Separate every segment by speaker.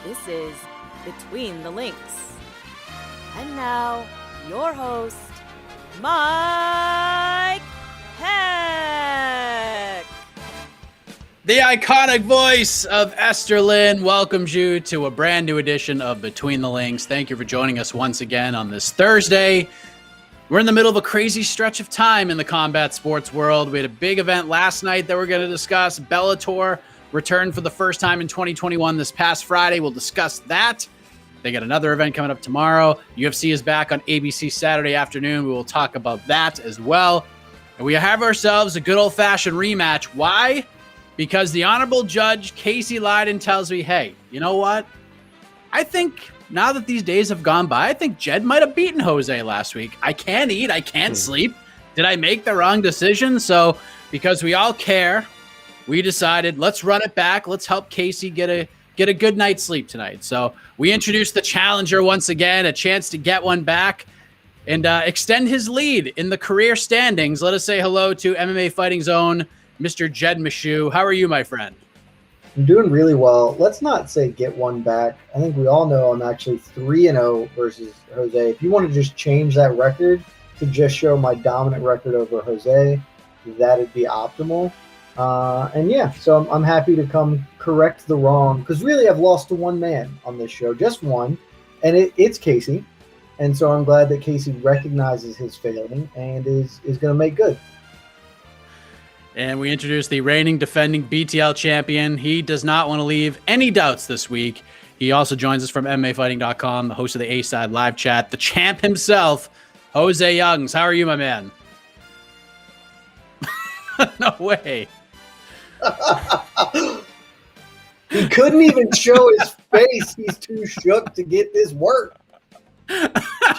Speaker 1: This is Between the Links. And now, your host, Mike Heck.
Speaker 2: The iconic voice of Esther Lynn welcomes you to a brand new edition of Between the Links. Thank you for joining us once again on this Thursday. We're in the middle of a crazy stretch of time in the combat sports world. We had a big event last night that we're going to discuss. Bellator returned for the first time in 2021 this past Friday. We'll discuss that. They got another event coming up tomorrow. UFC is back on ABC Saturday afternoon. We will talk about that as well. And we have ourselves a good old-fashioned rematch. Why? Because the Honorable Judge Casey Leydon tells me, hey, you know what? I think now that these days have gone by, I think Jed might have beaten Jose last week. I can't eat. I can't sleep. Did I make the wrong decision? So because we all care, we decided let's run it back. Let's help Casey get a good night's sleep tonight. So we introduced the challenger once again, a chance to get one back and extend his lead in the career standings. Let us say hello to MMA Fighting Zone, Mr. Jed Meshew. How are you, my friend?
Speaker 3: I'm doing really well. Let's not say get one back. I think we all know I'm actually 3-0 versus Jose. If you want to just change that record to just show my dominant record over Jose, that'd be optimal. And yeah, so I'm happy to come correct the wrong, because really I've lost to one man on this show, just one, and it's Casey. And so I'm glad that Casey recognizes his failing and is going to make good.
Speaker 2: And we introduced the reigning defending BTL champion. He does not want to leave any doubts this week. He also joins us from MMAfighting.com, the host of the A-Side live chat, the champ himself, Jose Youngs. How are you, my man? No way.
Speaker 3: He couldn't even show his face. He's too shook to get this work.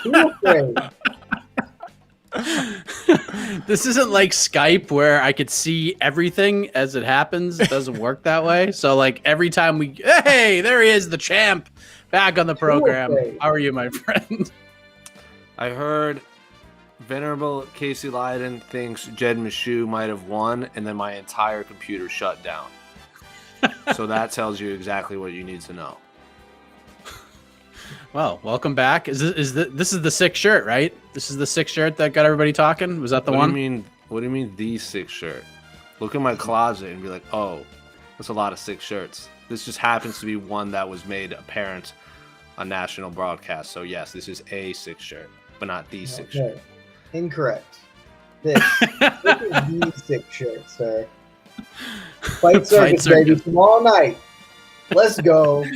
Speaker 3: Too afraid.
Speaker 2: This isn't like Skype where I could see everything as it happens. It doesn't work that way. So like every time hey, there he is, the champ, back on the program. How are you, my friend?
Speaker 4: I heard Venerable Casey Leydon thinks Jed Meshew might have won, and then my entire computer shut down. So that tells you exactly what you need to know.
Speaker 2: Well, welcome back. This is the sick shirt, right? This is the sick shirt that got everybody talking. Was that the one?
Speaker 4: What do you mean the sick shirt? Look in my closet and be like, oh, that's a lot of sick shirts. This just happens to be one that was made apparent on national broadcast. So yes, this is a sick shirt, but not the sick shirt.
Speaker 3: Incorrect. This is the sick shirt, sir. Fight circus, baby, tomorrow night. Let's go.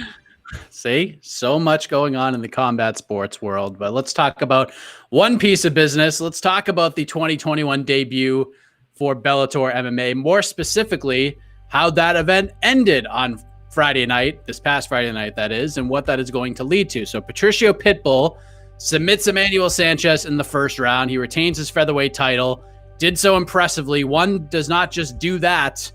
Speaker 2: See, so much going on in the combat sports world, but let's talk about one piece of business. Let's talk about the 2021 debut for Bellator MMA, more specifically, how that event ended on Friday night, this past Friday night, that is, and what that is going to lead to. So Patricio Pitbull submits Emmanuel Sanchez in the first round. He retains his featherweight title, did so impressively. One does not just do that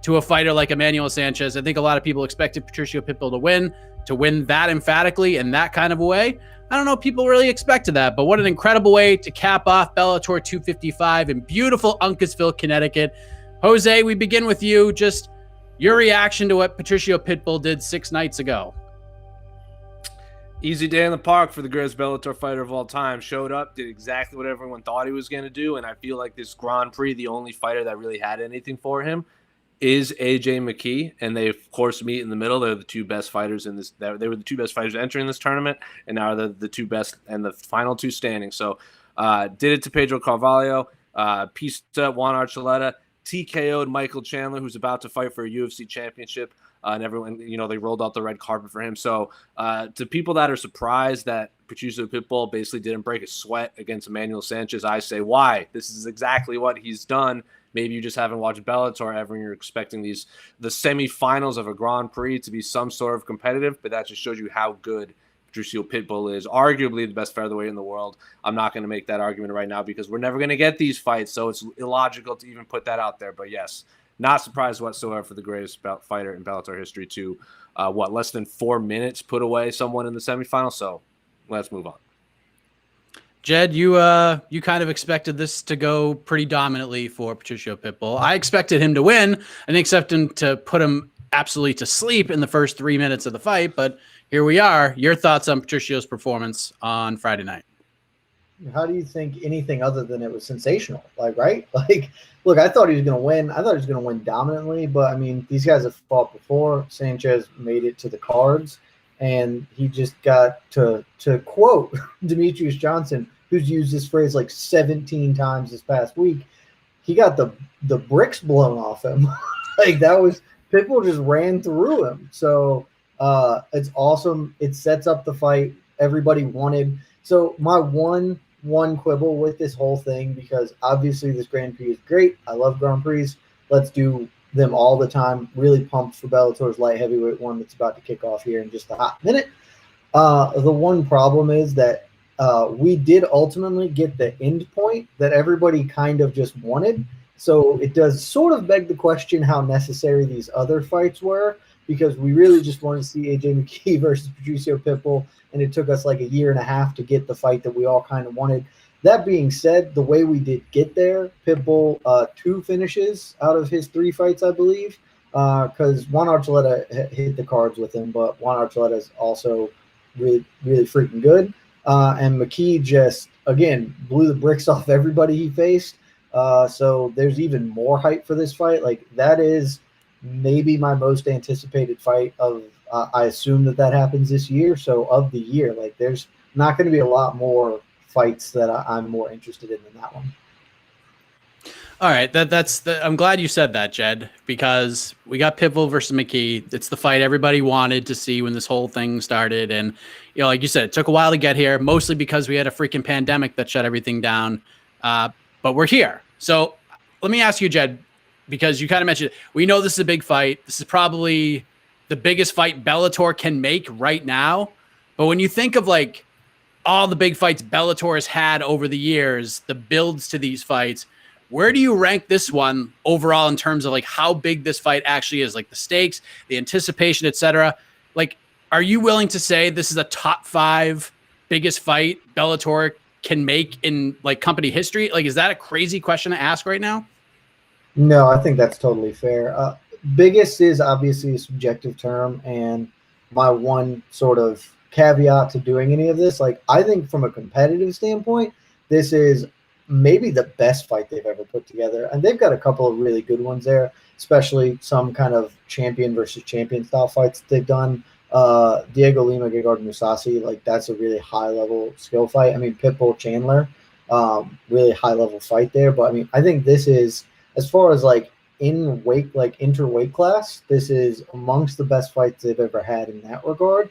Speaker 2: to a fighter like Emmanuel Sanchez. I think a lot of people expected Patricio Pitbull to win that emphatically in that kind of a way. I don't know if people really expected that, but what an incredible way to cap off Bellator 255 in beautiful Uncasville, Connecticut. Jose, we begin with you. Just your reaction to what Patricio Pitbull did 6 nights ago.
Speaker 4: Easy day in the park for the greatest Bellator fighter of all time. Showed up, did exactly what everyone thought he was going to do, and I feel like this Grand Prix, the only fighter that really had anything for him is AJ McKee, and they of course meet in the middle. They're the two best fighters in this. They were the two best fighters entering this tournament, and now they're the two best and the final two standing. So, did it to Pedro Carvalho, Pista, Juan Archuleta, TKO'd Michael Chandler, who's about to fight for a UFC championship, and everyone, they rolled out the red carpet for him. So, to people that are surprised that Patricio Pitbull basically didn't break a sweat against Emmanuel Sanchez, I say, why? This is exactly what he's done. Maybe you just haven't watched Bellator ever and you're expecting the semifinals of a Grand Prix to be some sort of competitive, but that just shows you how good Patricio Pitbull is, arguably the best featherweight in the world. I'm not going to make that argument right now because we're never going to get these fights, so it's illogical to even put that out there. But yes, not surprised whatsoever for the greatest fighter in Bellator history to, less than 4 minutes put away someone in the semifinal. So let's move on.
Speaker 2: Jed, you kind of expected this to go pretty dominantly for Patricio Pitbull. I expected him to win and expect him to put him absolutely to sleep in the first 3 minutes of the fight, but here we are. Your thoughts on Patricio's performance on Friday night?
Speaker 3: How do you think anything other than it was sensational? Like, right? Like, look, I thought he was going to win. I thought he was going to win dominantly, but I mean, these guys have fought before. Sanchez made it to the cards, and he just got to quote Demetrius Johnson, who's used this phrase like 17 times this past week. He got the bricks blown off him. Like, that was Pitbull just ran through him. So it's awesome. It sets up the fight everybody wanted. So my one quibble with this whole thing, because obviously this Grand Prix is great. I love Grand Prix. Let's do them all the time. Really pumped for Bellator's light heavyweight one that's about to kick off here in just a hot minute. The one problem is that we did ultimately get the end point that everybody kind of just wanted. So it does sort of beg the question how necessary these other fights were, because we really just wanted to see AJ McKee versus Patricio Pitbull, and it took us like a year and a half to get the fight that we all kind of wanted. That being said, the way we did get there, Pitbull 2 finishes out of his 3 fights, I believe, because Juan Archuleta hit the cards with him, but Juan Archuleta is also really, really freaking good. And McKee just, again, blew the bricks off everybody he faced. So there's even more hype for this fight. Like, that is maybe my most anticipated fight of I assume that happens this year. So of the year, like, there's not going to be a lot more fights that I'm more interested in than that one.
Speaker 2: All right, I'm glad you said that, Jed, because we got Pitbull versus McKee. It's the fight everybody wanted to see when this whole thing started, and like you said, it took a while to get here, mostly because we had a freaking pandemic that shut everything down. But we're here. So let me ask you, Jed, because you kind of mentioned we know this is a big fight. This is probably the biggest fight Bellator can make right now. But when you think of like all the big fights Bellator has had over the years, the builds to these fights, where do you rank this one overall in terms of like how big this fight actually is, like the stakes, the anticipation, etc.? Like, are you willing to say this is a top 5 biggest fight Bellator can make in like company history? Like, is that a crazy question to ask right now?
Speaker 3: No, I think that's totally fair. Biggest is obviously a subjective term, and my one sort of caveat to doing any of this, like, I think from a competitive standpoint, this is maybe the best fight they've ever put together, and they've got a couple of really good ones there, especially some kind of champion versus champion style fights that they've done. Diego Lima, Gegard Mousasi, like, that's a really high level skill fight. I mean, Pitbull Chandler, really high level fight there. But I mean, I think this is, as far as like in weight, like interweight class, this is amongst the best fights they've ever had in that regard.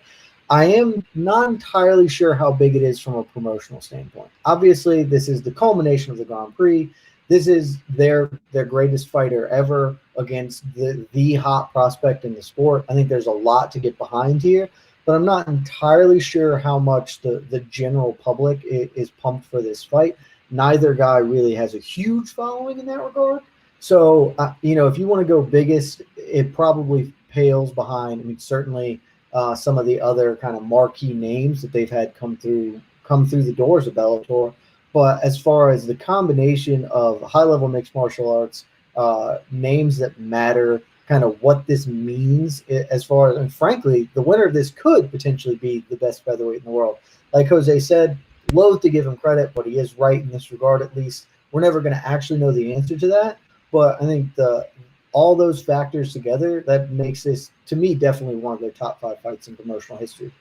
Speaker 3: I am not entirely sure how big it is from a promotional standpoint. Obviously, this is the culmination of the Grand Prix. This is their greatest fighter ever against the hot prospect in the sport. I think there's a lot to get behind here, but I'm not entirely sure how much the general public is pumped for this fight. Neither guy really has a huge following in that regard. So, if you want to go biggest, it probably pales behind. I mean, certainly some of the other kind of marquee names that they've had come through the doors of Bellator. But as far as the combination of high-level mixed martial arts, names that matter, kind of what this means as far as, and frankly, the winner of this could potentially be the best featherweight in the world. Like Jose said, loath to give him credit, but he is right in this regard at least. We're never going to actually know the answer to that. But I think all those factors together, that makes this, to me, definitely one of their top 5 fights in promotional history.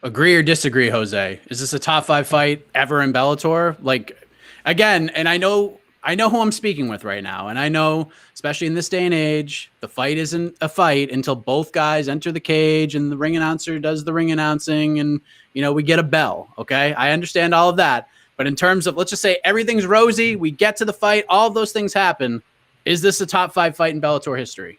Speaker 2: Agree or disagree, Jose? Is this a top 5 fight ever in Bellator? Like, again, and I know who I'm speaking with right now, and I know, especially in this day and age, the fight isn't a fight until both guys enter the cage and the ring announcer does the ring announcing, and we get a bell. Okay, I understand all of that, but in terms of, let's just say everything's rosy, we get to the fight, all of those things happen. Is this a top 5 fight in Bellator history?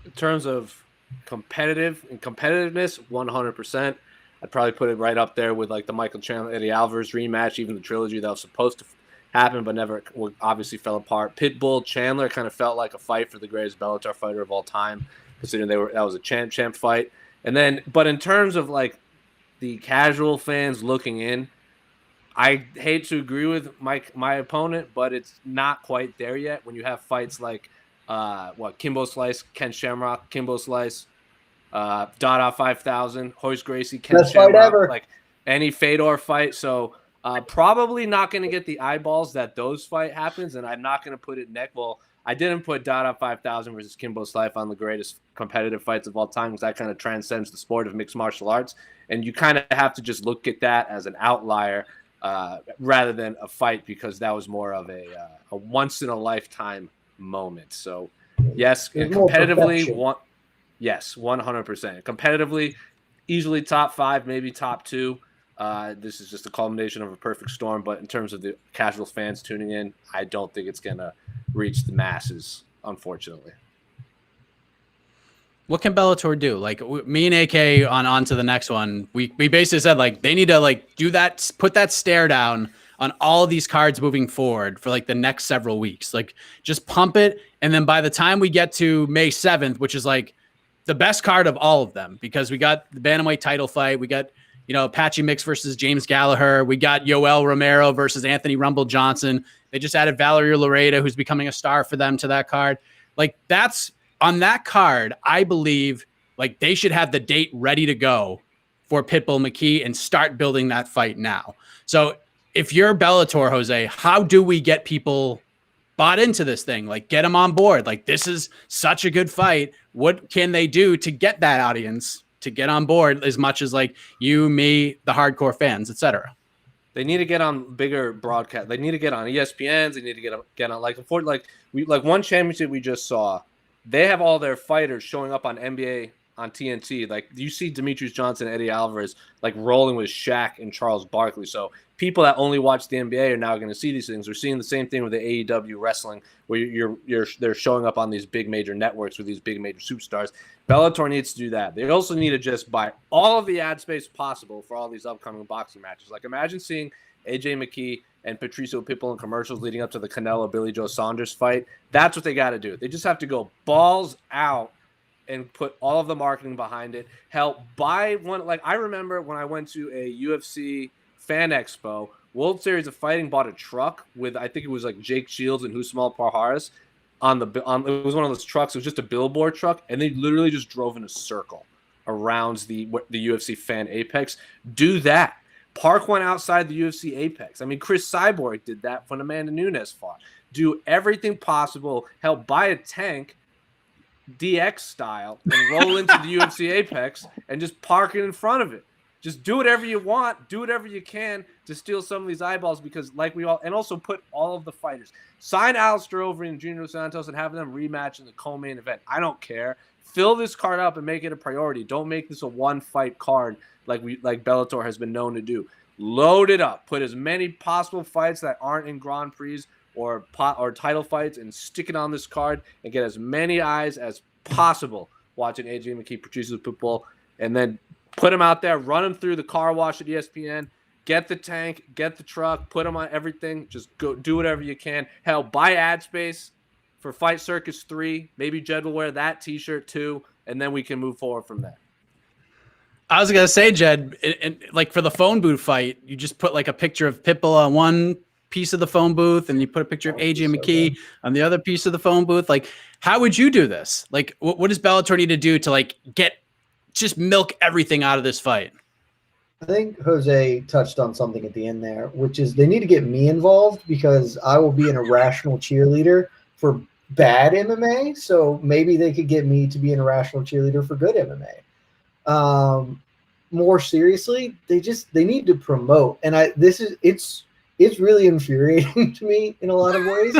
Speaker 4: In terms of competitiveness, 100%. I'd probably put it right up there with like the Michael Chandler Eddie Alvarez rematch, even the trilogy that was supposed to happen but never obviously fell apart. Pitbull Chandler kind of felt like a fight for the greatest Bellator fighter of all time, considering that was a champ fight. And then, but in terms of like the casual fans looking in, I hate to agree with my opponent, but it's not quite there yet. When you have fights like Kimbo Slice, Ken Shamrock, Kimbo Slice, Dada 5000, Hoist Gracie, Ken
Speaker 3: Best fight
Speaker 4: Shamrock,
Speaker 3: ever.
Speaker 4: like any Fedor fight. So probably not going to get the eyeballs that those fight happens, and I'm not going to put it neck. Well, I didn't put Dada 5000 versus Kimbo Slice on the greatest competitive fights of all time because that kind of transcends the sport of mixed martial arts, and you kind of have to just look at that as an outlier rather than a fight because that was more of a once in a lifetime moment. So yes, competitively, yes, 100%. Competitively, easily top 5, maybe top 2. This is just a culmination of a perfect storm. But in terms of the casual fans tuning in, I don't think it's gonna reach the masses, unfortunately.
Speaker 2: What can Bellator do? Like me and AK on to the next one. We basically said like they need to like do that, put that stare down on all of these cards moving forward for like the next several weeks. Like just pump it, and then by the time we get to May 7th, which is like the best card of all of them, because we got the bantamweight title fight, we got Apache Mix versus James Gallagher, we got Yoel Romero versus Anthony Rumble Johnson. They just added Valerio Lareda, who's becoming a star for them, to that card. Like that's on that card, I believe like they should have the date ready to go for Pitbull McKee and start building that fight now. So if you're Bellator, Jose, how do we get people bought into this thing? Like get them on board. Like this is such a good fight. What can they do to get that audience to get on board as much as like you, me, the hardcore fans, etc.?
Speaker 4: They need to get on bigger broadcast. They need to get on ESPNs. They need to get on like one championship we just saw. They have all their fighters showing up on NBA on TNT. Like you see Demetrius Johnson, Eddie Alvarez, like rolling with Shaq and Charles Barkley. So people that only watch the NBA are now going to see these things. We're seeing the same thing with the AEW wrestling, where they're showing up on these big major networks with these big major superstars. Bellator needs to do that. They also need to just buy all of the ad space possible for all these upcoming boxing matches. Like imagine seeing AJ McKee and Patricio Pitbull in commercials leading up to the Canelo Billy Joe Saunders fight. That's what they got to do. They just have to go balls out and put all of the marketing behind it. Help buy one. Like I remember when I went to a UFC Fan Expo, World Series of Fighting bought a truck with, I think it was like Jake Shields and Husmal Parharas on it was one of those trucks. It was just a billboard truck, and they literally just drove in a circle around the UFC Fan Apex. Do that. Park one outside the UFC Apex. I mean, Chris Cyborg did that when Amanda Nunes fought. Do everything possible. Help buy a tank, DX style, and roll into the UFC Apex and just park it in front of it. Just do whatever you want. Do whatever you can to steal some of these eyeballs because and also put all of the fighters. Sign Alistair Overeem and Junior Santos and have them rematch in the co-main event. I don't care. Fill this card up and make it a priority. Don't make this a one-fight card like Bellator has been known to do. Load it up. Put as many possible fights that aren't in Grand Prix or title fights and stick it on this card and get as many eyes as possible watching AJ McKee, Patricio Pitbull, and then put them out there, run them through the car wash at ESPN, get the tank, get the truck, put them on everything. Just go do whatever you can. Hell, buy ad space for Fight Circus 3. Maybe Jed will wear that T-shirt too, and then we can move forward from there.
Speaker 2: I was gonna say, Jed, and like for the phone booth fight, you just put like a picture of Pitbull on one piece of the phone booth, and you put a picture of AJ McKee on the other piece of the phone booth. Like, how would you do this? Like, what does Bellator need to do to like just milk everything out of this fight?
Speaker 3: I think Jose touched on something at the end there, which is they need to get me involved because I will be an irrational cheerleader for bad MMA. So maybe they could get me to be an irrational cheerleader for good MMA. More seriously, they need to promote. And it's really infuriating to me in a lot of ways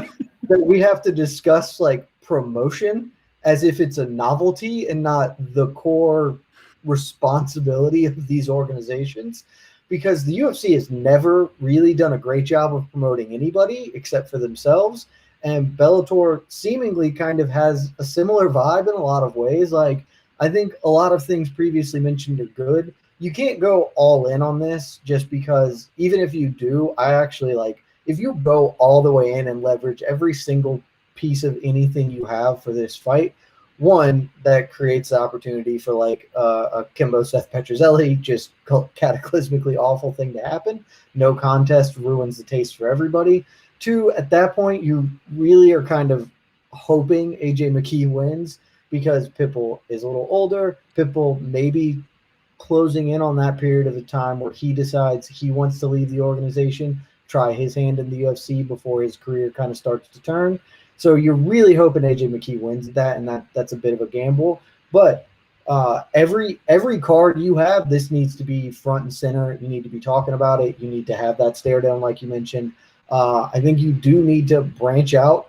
Speaker 3: that we have to discuss like promotion as if it's a novelty and not the core responsibility of these organizations, because the UFC has never really done a great job of promoting anybody except for themselves. And Bellator seemingly kind of has a similar vibe in a lot of ways. Like, I think a lot of things previously mentioned are good. You can't go all in on this just because even if you do, I actually like if you go all the way in and leverage every single piece of anything you have for this fight, one, that creates the opportunity for like a Kimbo Seth Petrozelli, just cataclysmically awful thing to happen. No contest ruins the taste for everybody. Two, at that point, you really are kind of hoping AJ McKee wins because Pitbull is a little older. Pitbull maybe closing in on that period of the time where he decides he wants to leave the organization, try his hand in the UFC before his career kind of starts to turn. So you're really hoping AJ McKee wins that, and that's a bit of a gamble. But every card you have, this needs to be front and center. You need to be talking about it. You need to have that stare down, like you mentioned. I think you do need to branch out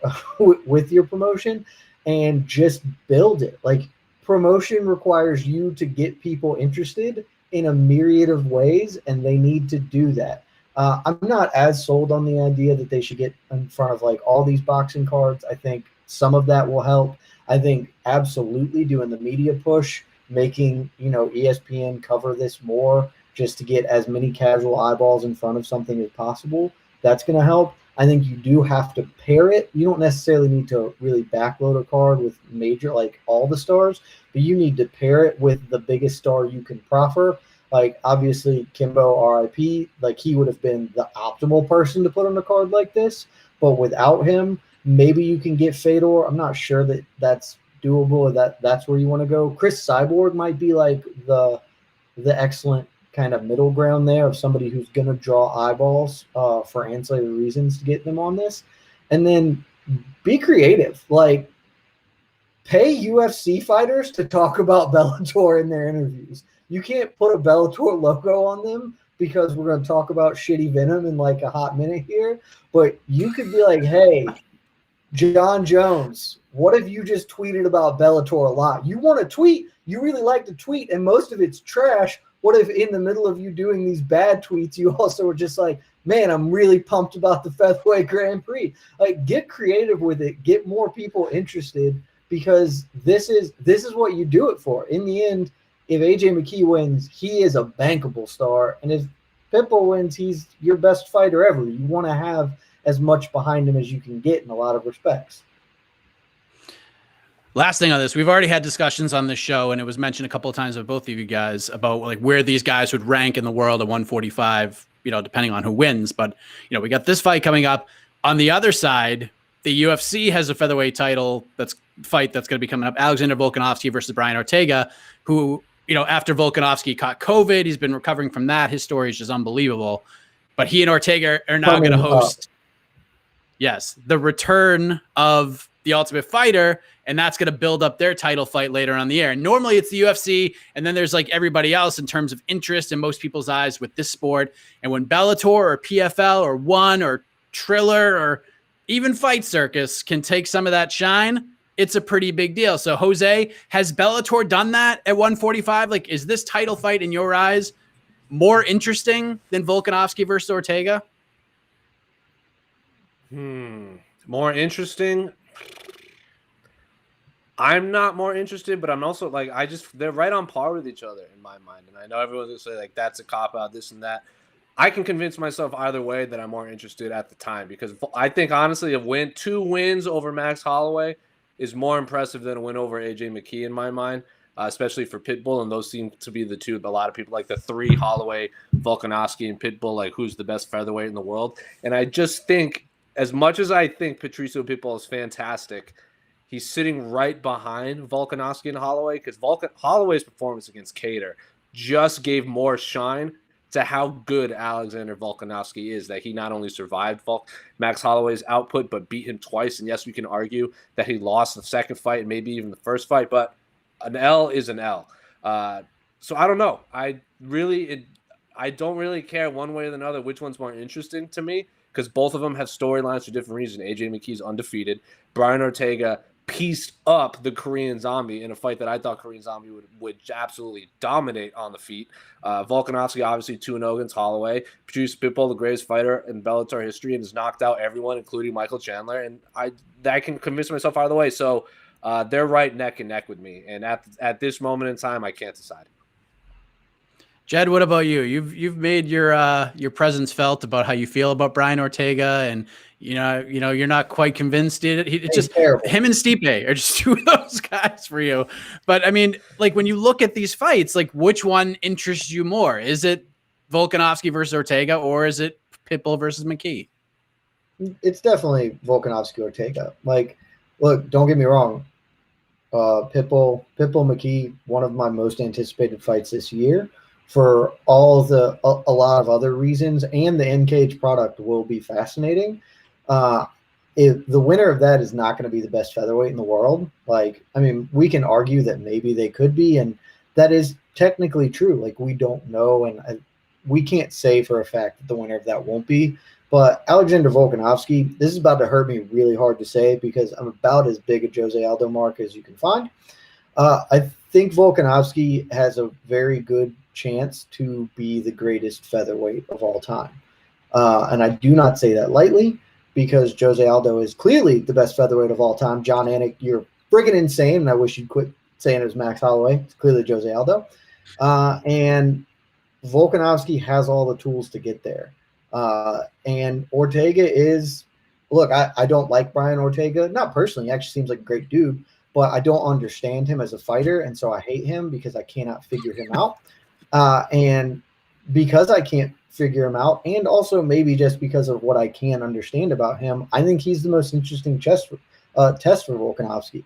Speaker 3: with your promotion and just build it. Like, promotion requires you to get people interested in a myriad of ways, and they need to do that. I'm not as sold on the idea that they should get in front of like all these boxing cards. I think some of that will help. I think absolutely doing the media push, making, ESPN cover this more just to get as many casual eyeballs in front of something as possible. That's going to help. I think you do have to pair it. You don't necessarily need to really backload a card with major, like all the stars, but you need to pair it with the biggest star you can proffer. Like, obviously, Kimbo, RIP, like, he would have been the optimal person to put on a card like this. But without him, maybe you can get Fedor. I'm not sure that that's doable or that's where you want to go. Chris Cyborg might be like the excellent kind of middle ground there of somebody who's going to draw eyeballs for ancillary reasons to get them on this. And then be creative. Like, pay UFC fighters to talk about Bellator in their interviews. You can't put a Bellator logo on them because we're going to talk about shitty Venom in like a hot minute here. But you could be like, hey, John Jones, what if you just tweeted about Bellator a lot? You want to tweet. You really like to tweet, and most of it's trash. What if in the middle of you doing these bad tweets, you also were just like, man, I'm really pumped about the Featherweight Grand Prix. Like, get creative with it. Get more people interested, because this is what you do it for. In the end, if AJ McKee wins, he is a bankable star. And if Pitbull wins, he's your best fighter ever. You want to have as much behind him as you can get in a lot of respects.
Speaker 2: Last thing on this, we've already had discussions on this show, and it was mentioned a couple of times by both of you guys about like where these guys would rank in the world at 145, depending on who wins. But, we got this fight coming up. On the other side, the UFC has a featherweight title that's going to be coming up. Alexander Volkanovski versus Brian Ortega, who, after Volkanovski caught COVID, he's been recovering from that. His story is just unbelievable. But he and Ortega are now going to host, the return of The Ultimate Fighter, and that's going to build up their title fight later on the year. And normally it's the UFC, and then there's like everybody else in terms of interest in most people's eyes with this sport. And when Bellator or PFL or One or Triller or even Fight Circus can take some of that shine, it's a pretty big deal. So, Jose, has Bellator done that at 145? Like, is this title fight in your eyes more interesting than Volkanovski versus Ortega?
Speaker 4: More interesting? I'm not more interested, but I'm also like, they're right on par with each other in my mind. And I know everyone's going to say, like, that's a cop-out, this and that. I can convince myself either way that I'm more interested at the time, because I think, honestly, two wins over Max Holloway is more impressive than a win over AJ McKee in my mind, especially for Pitbull. And those seem to be the two, a lot of people like the three: Holloway, Volkanovski, and Pitbull, like who's the best featherweight in the world. And I just think, as much as I think Patricio Pitbull is fantastic, he's sitting right behind Volkanovski and Holloway, because Holloway's performance against Cater just gave more shine to how good Alexander Volkanovski is, that he not only survived Max Holloway's output, but beat him twice. And yes, we can argue that he lost the second fight and maybe even the first fight, but an L is an L. So I don't know. I don't really care one way or another which one's more interesting to me, because both of them have storylines for different reasons. AJ McKee's undefeated. Brian Ortega pieced up the Korean Zombie in a fight that I thought Korean Zombie would absolutely dominate on the feet. Volkanovski, obviously 2-0 against Holloway. Patricio Pitbull, the greatest fighter in Bellator history, and has knocked out everyone, including Michael Chandler. And I can convince myself either way. So they're right neck and neck with me. And at this moment in time, I can't decide.
Speaker 2: Jed, what about you? You've made your presence felt about how you feel about Brian Ortega, and you're not quite convinced. It's just terrible. Him and Stipe are just two of those guys for you. But I mean, like, when you look at these fights, like, which one interests you more? Is it Volkanovski versus Ortega, or is it Pitbull versus McKee?
Speaker 3: It's definitely Volkanovski Ortega. Like, look, don't get me wrong. Pitbull McKee, one of my most anticipated fights this year for a lot of other reasons, and the in-cage product will be fascinating. If the winner of that is not going to be the best featherweight in the world, we can argue that maybe they could be, and that is technically true. Like, we don't know, and we can't say for a fact that the winner of that won't be. But Alexander Volkanovski, this is about to hurt me really hard to say because I'm about as big a Jose Aldo mark as you can find. I think Volkanovski has a very good chance to be the greatest featherweight of all time. And I do not say that lightly because Jose Aldo is clearly the best featherweight of all time. John Anik, you're friggin' insane, and I wish you'd quit saying it was Max Holloway. It's clearly Jose Aldo. And Volkanovski has all the tools to get there. And Ortega is, look, I don't like Brian Ortega, not personally. He actually seems like a great dude, but I don't understand him as a fighter, and so I hate him because I cannot figure him out. And because I can't figure him out, and also maybe just because of what I can understand about him, I think he's the most interesting test for Volkanovski.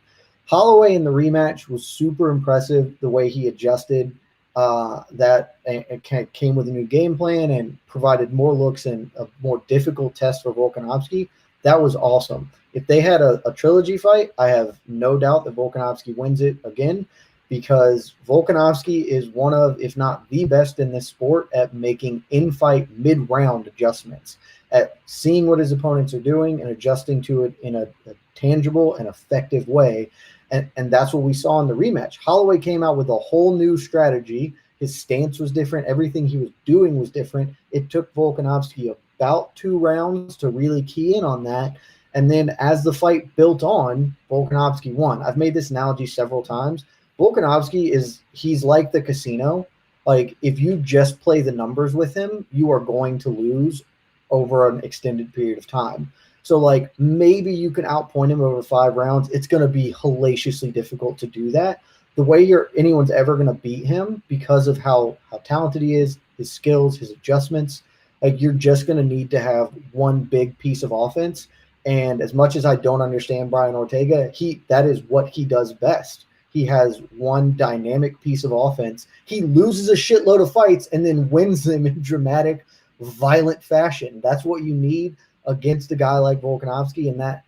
Speaker 3: Holloway in the rematch was super impressive, the way he adjusted. That it came with a new game plan and provided more looks and a more difficult test for Volkanovski. That was awesome. If they had a trilogy fight, I have no doubt that Volkanovski wins it again because Volkanovski is one of, if not the best in this sport at making in-fight mid-round adjustments, at seeing what his opponents are doing and adjusting to it in a tangible and effective way. And that's what we saw in the rematch. Holloway came out with a whole new strategy. His stance was different. Everything he was doing was different. It took Volkanovski about 2 rounds to really key in on that. And then as the fight built on, Volkanovski won. I've made this analogy several times. Volkanovski he's like the casino. Like, if you just play the numbers with him, you are going to lose over an extended period of time. So, like, maybe you can outpoint him over 5 rounds. It's going to be hellaciously difficult to do that. The way anyone's ever going to beat him, because of how talented he is, his skills, his adjustments, like, you're just going to need to have one big piece of offense. And as much as I don't understand Brian Ortega, that is what he does best. He has one dynamic piece of offense. He loses a shitload of fights and then wins them in dramatic, violent fashion. That's what you need against a guy like Volkanovski, and that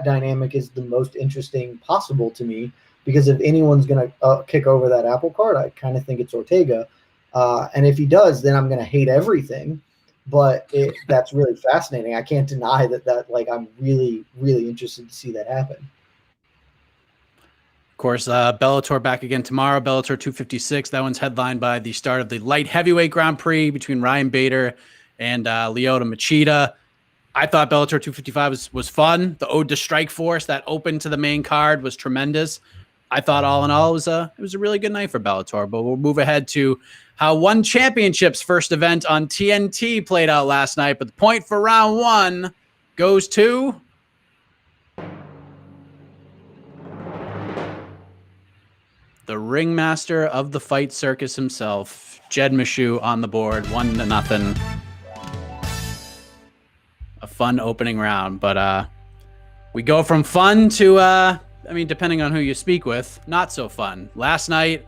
Speaker 3: dynamic is the most interesting possible to me, because if anyone's going to kick over that apple cart, I kind of think it's Ortega. And if he does, then I'm going to hate everything. But that's really fascinating. I can't deny that like, I'm really, really interested to see that happen.
Speaker 2: Of course, Bellator back again tomorrow, Bellator 256. That one's headlined by the start of the light heavyweight Grand Prix between Ryan Bader and Lyoto Machida. I thought Bellator 255 was fun. The Ode to Strike Force that opened to the main card was tremendous. I thought all in all it was a really good night for Bellator. But we'll move ahead to how One Championship's first event on TNT played out last night. But the point for round 1 goes to the ringmaster of the fight circus himself, Jed Meshew, on the board, 1-0. A fun opening round, but we go from fun to, depending on who you speak with, not so fun. Last night,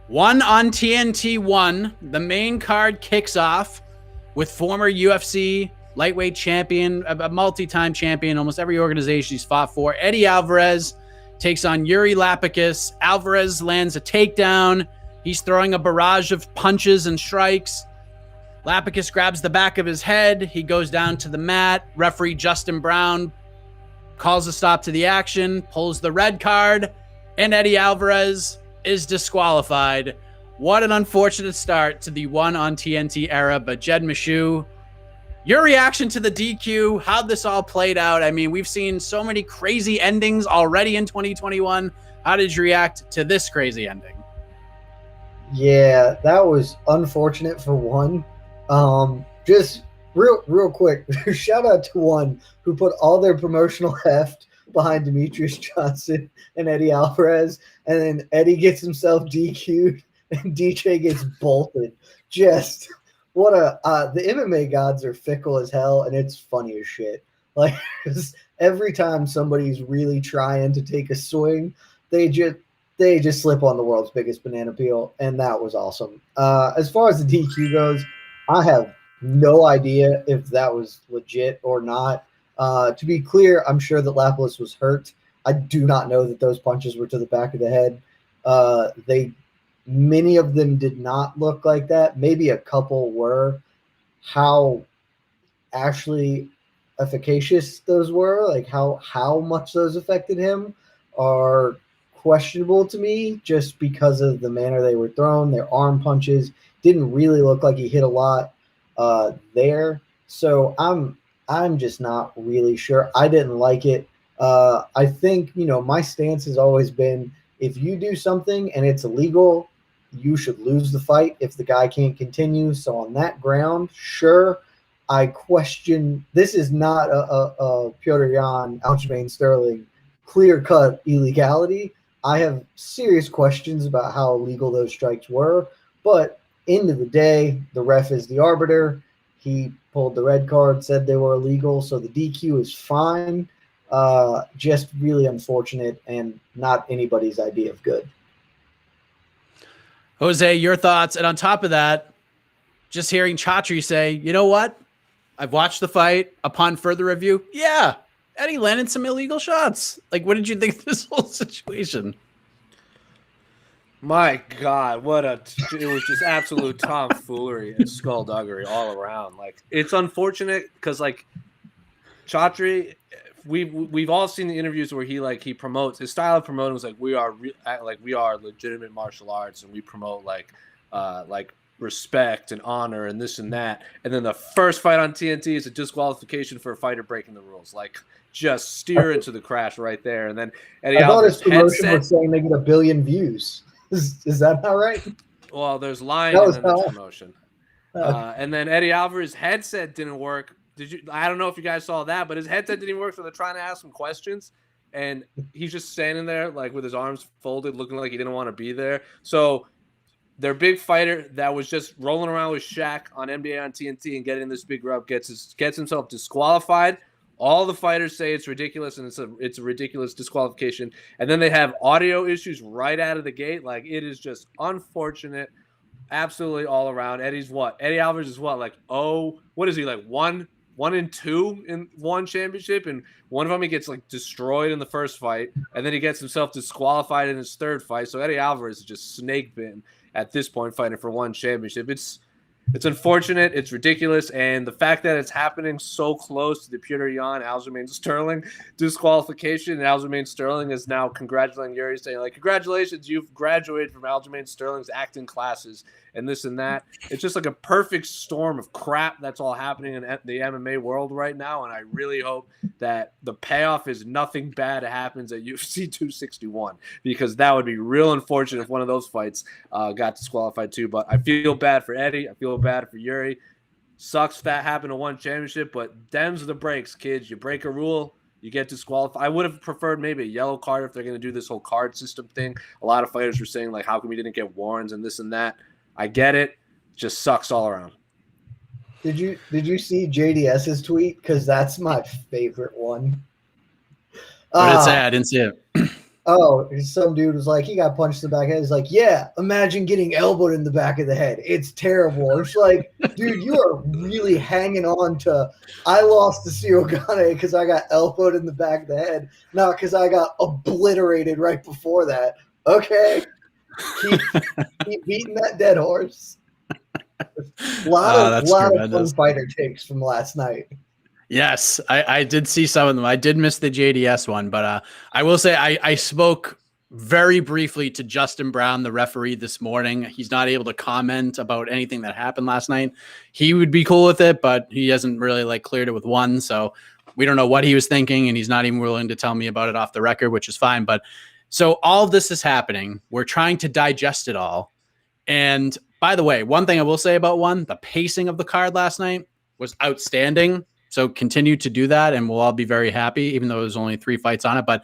Speaker 2: 1 on TNT 1. The main card kicks off with former UFC lightweight champion, a multi-time champion, almost every organization he's fought for. Eddie Alvarez takes on Yuri Lapicus. Alvarez lands a takedown. He's throwing a barrage of punches and strikes. Lapicus grabs the back of his head. He goes down to the mat. Referee Justin Brown calls a stop to the action, pulls the red card, and Eddie Alvarez is disqualified. What an unfortunate start to the 1 on TNT era. But Jed Meshew, your reaction to the DQ, how this all played out. I mean, we've seen so many crazy endings already in 2021. How did you react to this crazy ending?
Speaker 3: Yeah, that was unfortunate for one. Just real quick, shout out to one who put all their promotional heft behind Demetrius Johnson and Eddie Alvarez, and then Eddie gets himself DQ'd and DJ gets bolted. Just what the MMA gods are fickle as hell, and it's funny as shit. Like, every time somebody's really trying to take a swing, they just slip on the world's biggest banana peel, and that was awesome. As far as the DQ goes, I have no idea if that was legit or not. To be clear, I'm sure that Lapalus was hurt. I do not know that those punches were to the back of the head. Many of them did not look like that. Maybe a couple were. How actually efficacious those were, like how much those affected him, are questionable to me, just because of the manner they were thrown. Their arm punches didn't really look like he hit a lot there. So I'm just not really sure. I didn't like it. I think, my stance has always been, if you do something and it's illegal, you should lose the fight if the guy can't continue. So on that ground, sure. I question, this is not a Petr Yan, Aljamain Sterling clear-cut illegality. I have serious questions about how illegal those strikes were. But end of the day, the ref is the arbiter. He pulled the red card, said they were illegal, so the DQ is fine. Just really unfortunate and not anybody's idea of good.
Speaker 2: Jose, your thoughts? And on top of that, just hearing Chatri say, you know what? I've watched the fight. Upon further review, yeah, Eddie landed some illegal shots. Like, what did you think of this whole situation?
Speaker 4: My God, it was just absolute tomfoolery and skullduggery all around. Like, it's unfortunate because, like, Chatri, we've all seen the interviews where he promotes his style of promoting was like we are legitimate martial arts, and we promote like respect and honor and this and that. And then the first fight on TNT is a disqualification for a fighter breaking the rules. Like, just steer into the crash right there. And then Eddie Alvarez
Speaker 3: promotion was saying they get 1 billion views. Is that not right?
Speaker 4: Well, there's lying and then there's promotion. And then Eddie Alvarez's headset didn't work. I don't know if you guys saw that, but his headset didn't even work, so they're trying to ask him questions, and he's just standing there like with his arms folded, looking like he didn't want to be there. So their big fighter that was just rolling around with Shaq on NBA on TNT and getting this big rub gets himself disqualified. All the fighters say it's ridiculous, and it's a ridiculous disqualification. And then they have audio issues right out of the gate. Like, it is just unfortunate, absolutely all around. Eddie Alvarez is what? Like, what is he, like 1-2 in one championship, and one of them he gets like destroyed in the first fight, and then he gets himself disqualified in his third fight. So Eddie Alvarez is just snake bitten at this point, fighting for one championship. It's unfortunate. It's ridiculous. And the fact that it's happening so close to the Petr Yan, Aljamain Sterling disqualification, and Aljamain Sterling is now congratulating Yuri, saying, like, congratulations, you've graduated from Aljamain Sterling's acting classes and this and that. It's just like a perfect storm of crap that's all happening in the MMA world right now. And I really hope that the payoff is nothing bad happens at UFC 261, because that would be real unfortunate if one of those fights got disqualified too. But I feel bad for Eddie. I feel bad for Yuri. Sucks that happened to one championship, but dems are the breaks, kids. You break a rule, you get disqualified. I would have preferred maybe a yellow card if they're going to do this whole card system thing. A lot of fighters were saying, like, how come we didn't get warrants and this and that? I get it. Just sucks all around.
Speaker 3: Did you see JDS's tweet? Because that's my favorite one.
Speaker 2: What did it say? I didn't see it.
Speaker 3: Some dude was like, he got punched in the back of the head. He's like, yeah, imagine getting elbowed in the back of the head. It's terrible. It's like, dude, you are really hanging on to, I lost to Cyril Gane because I got elbowed in the back of the head, not because I got obliterated right before that. Okay. Keep beating that dead horse. A lot of fun fighter takes from last night.
Speaker 2: Yes, I did see some of them. I did miss the JDS one, but I will say I spoke very briefly to Justin Brown, the referee, this morning. He's not able to comment about anything that happened last night. He would be cool with it, but he hasn't really cleared it with one, so we don't know what he was thinking, and he's not even willing to tell me about it off the record, which is fine. But so all of this is happening. We're trying to digest it all. And by the way, one thing I will say about the pacing of the card last night was outstanding. So continue to do that, and we'll all be very happy, even though there's only 3 fights on it. But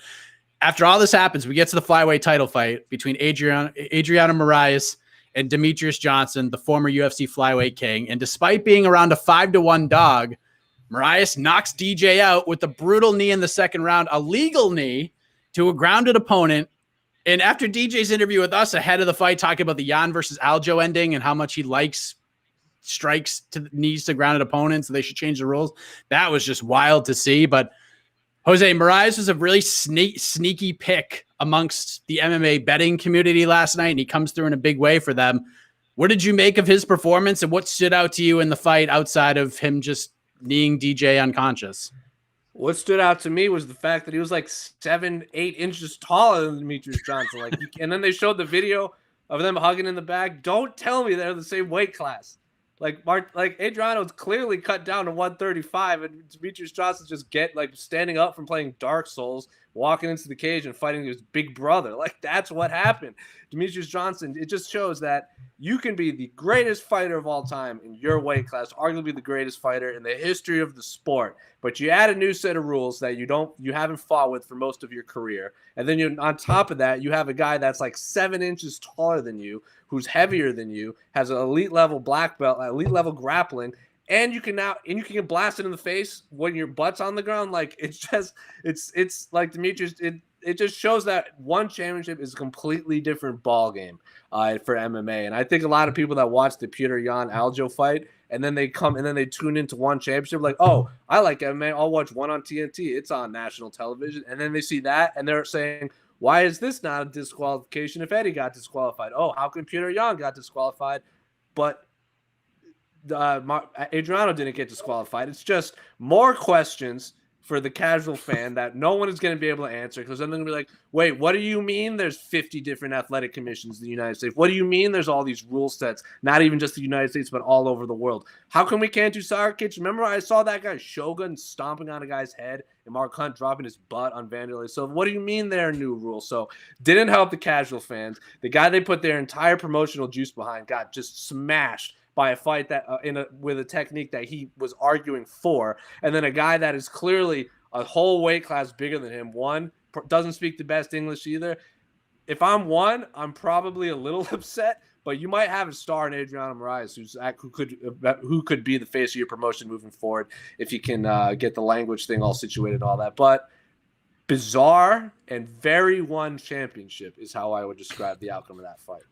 Speaker 2: after all this happens, we get to the flyweight title fight between Adriano Moraes and Demetrius Johnson, the former UFC flyweight king. And despite being around a 5-1 dog, Moraes knocks DJ out with a brutal knee in the second round, a legal knee to a grounded opponent. And after DJ's interview with us ahead of the fight, talking about the Jan versus Aljo ending and how much he likes strikes to the knees to grounded opponents, so they should change the rules. That was just wild to see. But Jose, Moraes was a really sneaky pick amongst the MMA betting community last night, and he comes through in a big way for them. What did you make of his performance, and what stood out to you in the fight outside of him just kneeing DJ unconscious?
Speaker 4: What stood out to me was the fact that he was like 7-8 inches taller than Demetrius Johnson. And then they showed the video of them hugging in the back. Don't tell me they're the same weight class. Adriano's clearly cut down to 135, and Demetrius Johnson's just standing up from playing Dark Souls, walking into the cage and fighting his big brother. That's what happened. Demetrius Johnson, it just shows that you can be the greatest fighter of all time in your weight class, arguably the greatest fighter in the history of the sport, but you add a new set of rules that you haven't fought with for most of your career, and then on top of that, you have a guy that's like 7 inches taller than you, who's heavier than you, has an elite level black belt, elite level grappling, and you can get blasted in the face when your butt's on the ground. It's like Demetrius. It just shows that one championship is a completely different ball game for MMA. And I think a lot of people that watch the Petr Yan Aljo fight and then they tune into one championship like, oh, I like MMA. I'll watch one on TNT. It's on national television. And then they see that and they're saying, why is this not a disqualification if Eddie got disqualified? Oh, how come Petr Yan got disqualified, but Adriano didn't get disqualified? It's just more questions for the casual fan that no one is going to be able to answer, because then they're going to be like, wait, what do you mean there's 50 different athletic commissions in the United States? What do you mean there's all these rule sets, not even just the United States, but all over the world? How come we can't do soccer kicks? Remember I saw that guy Shogun stomping on a guy's head and Mark Hunt dropping his butt on Vanderlei. So what do you mean there are new rules? So didn't help the casual fans. The guy they put their entire promotional juice behind got just smashed by a fight that with a technique that he was arguing for, and then a guy that is clearly a whole weight class bigger than him. One, doesn't speak the best English either. If I'm one, I'm probably a little upset, but you might have a star in Adriano Moraes who could be the face of your promotion moving forward if you can get the language thing all situated and all that. But bizarre and very one championship is how I would describe the outcome of that fight.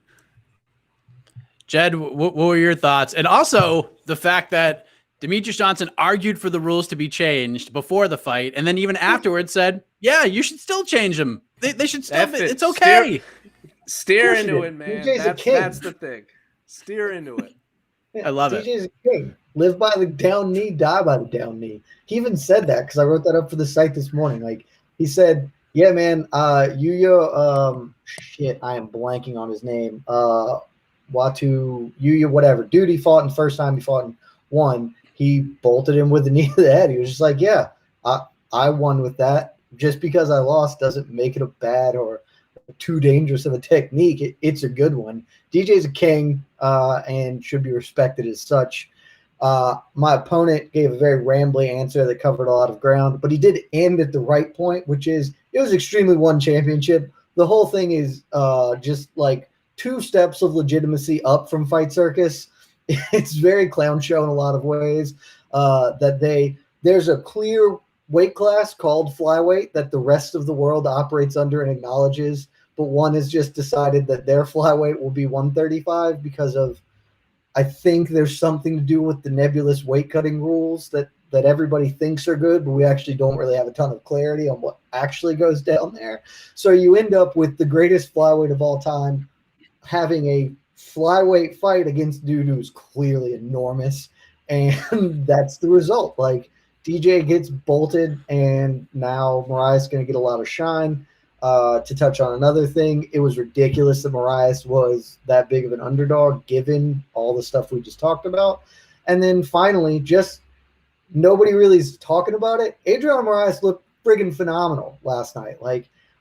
Speaker 2: Jed, what were your thoughts? And also the fact that Demetrius Johnson argued for the rules to be changed before the fight, and then even afterwards said, yeah, you should still change them. They should still, it's okay.
Speaker 4: Steer into it, man. That's the thing. Steer into it.
Speaker 3: Yeah,
Speaker 2: I love
Speaker 3: DJ's a king. Live by the down knee, die by the down knee. He even said that, because I wrote that up for the site this morning. He said, yeah, man, Yuya, I am blanking on his name. Watu Yuya, whatever. Dude, he fought in the first time he fought in one. He bolted him with the knee to the head. He was just like, yeah, I won with that. Just because I lost doesn't make it a bad or too dangerous of a technique. It's a good one. DJ's a king and should be respected as such. My opponent gave a very rambly answer that covered a lot of ground, but he did end at the right point, which is it was extremely one championship. The whole thing is just like 2 steps of legitimacy up from Fight Circus. It's very clown show in a lot of ways. There's a clear weight class called flyweight that the rest of the world operates under and acknowledges, but one has just decided that their flyweight will be 135 because of, I think there's something to do with the nebulous weight cutting rules that everybody thinks are good, but we actually don't really have a ton of clarity on what actually goes down there. So you end up with the greatest flyweight of all time having a flyweight fight against a dude who's clearly enormous, and that's the result. DJ gets bolted, and now Moraes is going to get a lot of shine. To touch on another thing, it was ridiculous that Moraes was that big of an underdog given all the stuff we just talked about. And then finally, just nobody really is talking about it. Adriano Moraes looked friggin' phenomenal last night.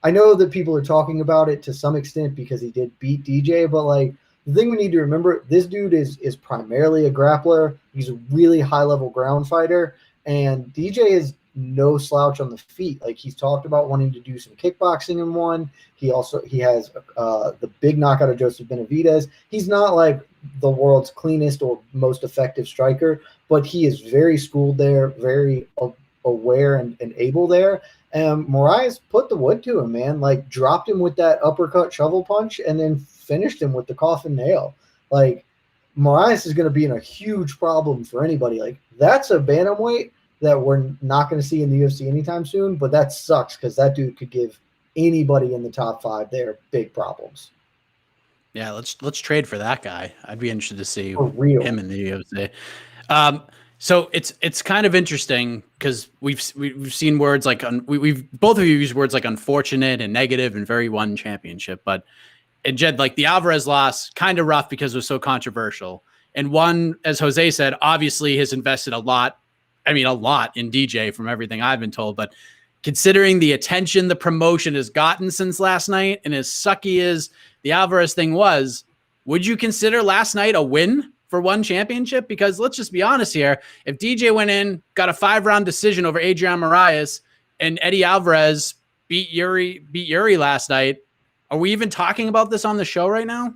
Speaker 3: I know that people are talking about it to some extent because he did beat DJ, but the thing we need to remember, this dude is primarily a grappler. He's a really high-level ground fighter, and DJ is no slouch on the feet. He's talked about wanting to do some kickboxing in one. He has the big knockout of Joseph Benavidez. He's not the world's cleanest or most effective striker, but he is very schooled there, very aware and able there. And Moraes put the wood to him, man. Like, dropped him with that uppercut shovel punch and then finished him with the coffin nail. Like, Moraes is going to be in a huge problem for anybody. Like, that's a bantamweight that we're not going to see in the UFC anytime soon, but that sucks because that dude could give anybody in the top 5 there big problems.
Speaker 2: Yeah, let's trade for that guy. I'd be interested to see
Speaker 3: For real.
Speaker 2: him in the UFC. So it's kind of interesting because we've seen words like we've both of you used words like unfortunate and negative and very one championship, but and Jed, like the Alvarez loss, kind of rough because it was so controversial. And one, as Jose said, obviously has invested a lot in DJ from everything I've been told, but considering the attention the promotion has gotten since last night and as sucky as the Alvarez thing was, would you consider last night a win for one championship? Because let's just be honest here. If DJ went in, got a 5-round decision over Adrian Moraes, and Eddie Alvarez beat Yuri last night, are we even talking about this on the show right now?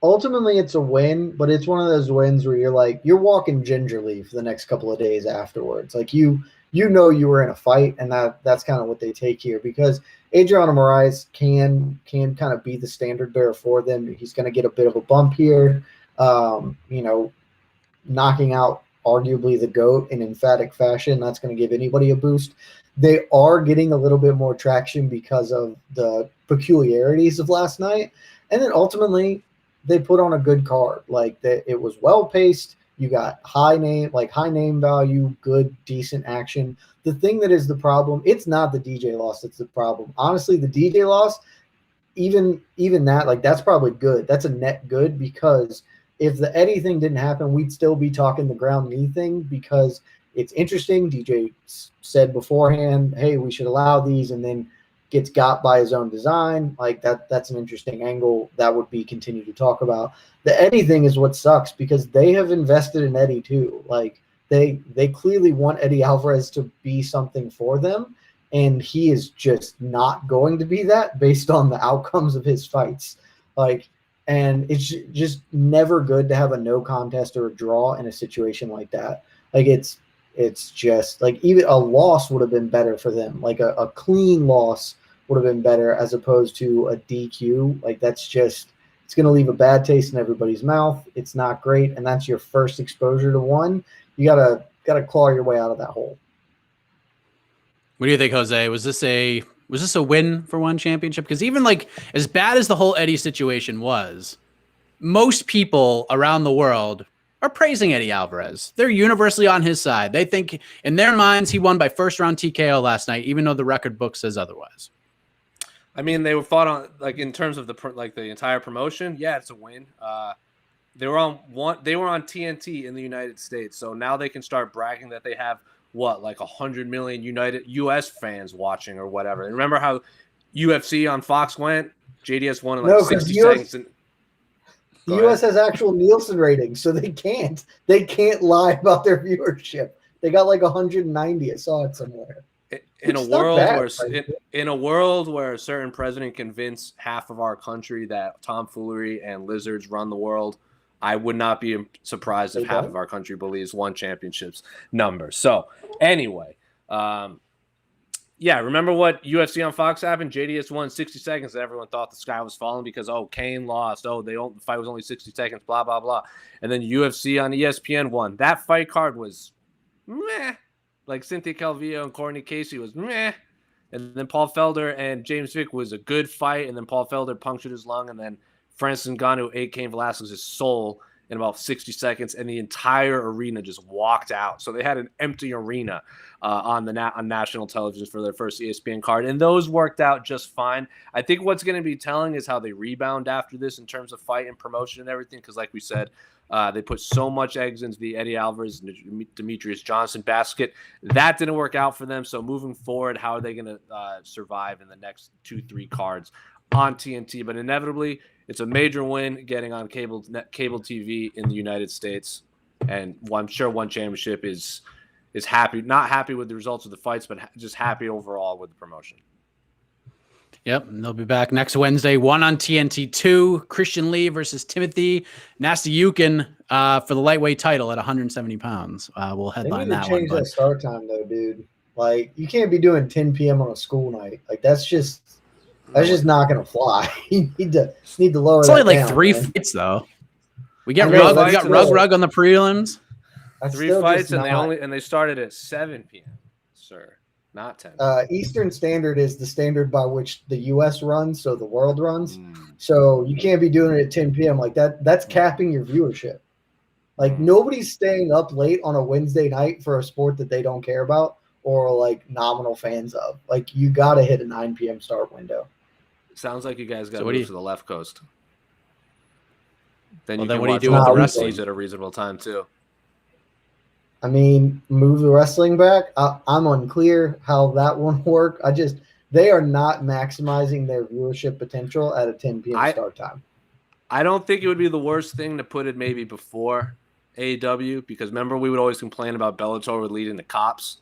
Speaker 3: Ultimately, it's a win, but it's one of those wins where you're walking gingerly for the next couple of days afterwards. Like, you know you were in a fight, and that's kind of what they take here, because Adriano Moraes can kind of be the standard bearer for them. He's going to get a bit of a bump here, knocking out arguably the GOAT in emphatic fashion. That's going to give anybody a boost. They are getting a little bit more traction because of the peculiarities of last night. And then ultimately, they put on a good card. Like, it was well-paced. You got high name value, good, decent action. The thing that is the problem, it's not the DJ loss that's the problem. Honestly, the DJ loss, even that, like, that's probably good. That's a net good, because if the Eddie thing didn't happen, we'd still be talking the ground knee thing, because it's interesting. DJ said beforehand, hey, we should allow these, and then gets got by his own design. Like, that's an interesting angle that would be continued to talk about. The Eddie thing is what sucks, because they have invested in Eddie too. Like, they clearly want Eddie Alvarez to be something for them, and he is just not going to be that based on the outcomes of his fights. Like, and it's just never good to have a no contest or a draw in a situation like that. Like, it's just like, even a loss would have been better for them. Like, a clean loss would have been better as opposed to a DQ. Like, that's just, it's going to leave a bad taste in everybody's mouth. It's not great, and that's your first exposure to one. You gotta claw your way out of that hole.
Speaker 2: What do you think, Jose? Was this a win for one championship? Because even like as bad as the whole Eddie situation was, most people around the world are praising Eddie Alvarez. They're universally on his side. They think in their minds he won by first round TKO last night, even though the record book says otherwise.
Speaker 4: I mean, they were fought on, like, in terms of the entire promotion. Yeah, it's a win. They were on TNT in the United States, so now they can start bragging that they have like 100 million US fans watching or whatever. And remember how UFC on Fox went? JDS won in 60 seconds.
Speaker 3: The US has actual Nielsen ratings, so they can't lie about their viewership. They got like 190. I saw it somewhere.
Speaker 4: In a world where a certain president convinced half of our country that tomfoolery and lizards run the world, I would not be surprised if half of our country believes one championship's number. So anyway, remember what UFC on Fox happened? JDS won 60 seconds, and everyone thought the sky was falling because, Kane lost. The fight was only 60 seconds, blah, blah, blah. And then UFC on ESPN won. That fight card was meh. Like, Cynthia Calvillo and Courtney Casey was meh. And then Paul Felder and James Vick was a good fight. And then Paul Felder punctured his lung. And then Francis Ngannou ate Cain Velasquez's soul in about 60 seconds. And the entire arena just walked out. So they had an empty arena on national television for their first ESPN card. And those worked out just fine. I think what's going to be telling is how they rebound after this in terms of fight and promotion and everything. Because like we said, they put so much eggs into the Eddie Alvarez and Demetrius Johnson basket. That didn't work out for them. So moving forward, how are they going to survive in the next 2-3 cards on TNT? But inevitably, it's a major win getting on cable TV in the United States. And I'm sure one championship is happy, not happy with the results of the fights, but just happy overall with the promotion.
Speaker 2: Yep, and they'll be back next Wednesday. One on TNT 2, Christian Lee versus Timothy Nastyukhin for the lightweight title at 170 pounds. We'll
Speaker 3: They
Speaker 2: headline
Speaker 3: need to
Speaker 2: that one.
Speaker 3: change that start time though, dude. Like you can't be doing 10 p.m. on a school night. Like that's just not gonna fly. You need to lower.
Speaker 2: It's
Speaker 3: that
Speaker 2: only like
Speaker 3: down,
Speaker 2: 3
Speaker 3: man.
Speaker 2: fights though. We get
Speaker 3: I know,
Speaker 2: Rug. We got Rug on the prelims.
Speaker 3: That's
Speaker 4: 3
Speaker 3: still
Speaker 4: fights,
Speaker 3: just
Speaker 4: and they started at 7 p.m. Sir, not 10.
Speaker 3: Eastern Standard is the standard by which the U.S. runs, so the world runs. So you can't be doing it at 10 p.m. like that. That's capping your viewership. Like nobody's staying up late on a Wednesday night for a sport that they don't care about or like nominal fans of. Like you got to hit a 9 p.m. start window.
Speaker 4: Sounds like you guys got to
Speaker 2: So
Speaker 4: move to the left coast. Then
Speaker 2: Well,
Speaker 4: you
Speaker 2: then
Speaker 4: can
Speaker 2: what do you
Speaker 4: watch
Speaker 2: do
Speaker 3: with
Speaker 4: all
Speaker 3: the
Speaker 4: the
Speaker 3: rest
Speaker 4: rest
Speaker 3: of
Speaker 4: at a reasonable time too.
Speaker 3: I mean, move the wrestling back. I'm unclear how that one work. They are not maximizing their viewership potential at a 10 p.m. start time.
Speaker 4: I don't think it would be the worst thing to put it maybe before AEW, because remember we would always complain about Bellator would lead into cops.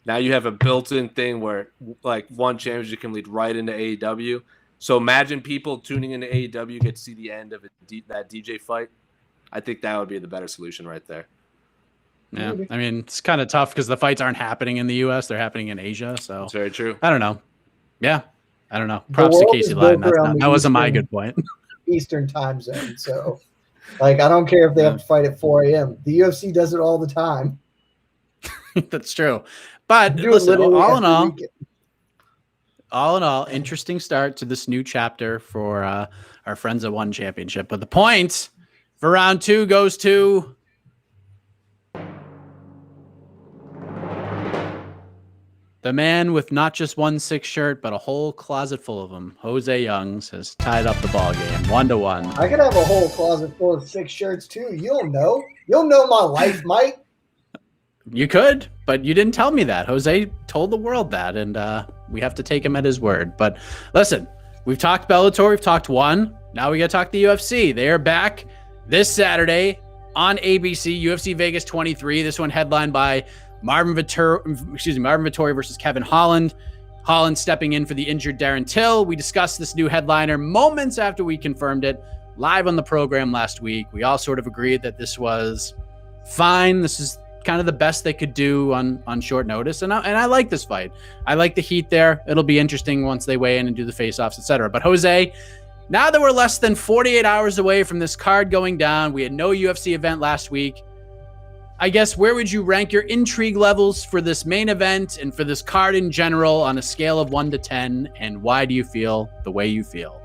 Speaker 4: Now you have a built-in thing where like one championship can lead right into AEW. So imagine people tuning into AEW get to see the end of that DJ fight. I think that would be the better solution right there.
Speaker 2: Yeah, I mean, it's kind of tough because the fights aren't happening in the U.S. They're happening in Asia. So
Speaker 4: That's very true.
Speaker 2: I don't know. Yeah, I don't know. Props to Casey Lydon. That wasn't my good point.
Speaker 3: Eastern time zone. So, like, I don't care if they have to fight at 4 a.m. The UFC does it all the time.
Speaker 2: That's true. But listen, all in all, interesting start to this new chapter for our friends at One Championship. But the point for round 2 goes to the man with not just 1-6 shirt, but a whole closet full of them. Jose Youngs has tied up the ball game 1-1.
Speaker 3: I could have a whole closet full of 6 shirts too. You'll know my life, Mike.
Speaker 2: You could, but you didn't tell me that. Jose told the world that, and we have to take him at his word. But listen, we've talked Bellator, we've talked One. Now we got to talk the UFC. They are back this Saturday on ABC, UFC Vegas 23. This one headlined by Marvin Vettori versus Kevin Holland. Holland stepping in for the injured Darren Till. We discussed this new headliner moments after we confirmed it live on the program last week. We all sort of agreed that this was fine. This is kind of the best they could do on short notice. And I like this fight. I like the heat there. It'll be interesting once they weigh in and do the face-offs, etc. But Jose, now that we're less than 48 hours away from this card going down, we had no UFC event last week. I guess, where would you rank your intrigue levels for this main event and for this card in general on a scale of 1 to 10? And why do you feel the way you feel?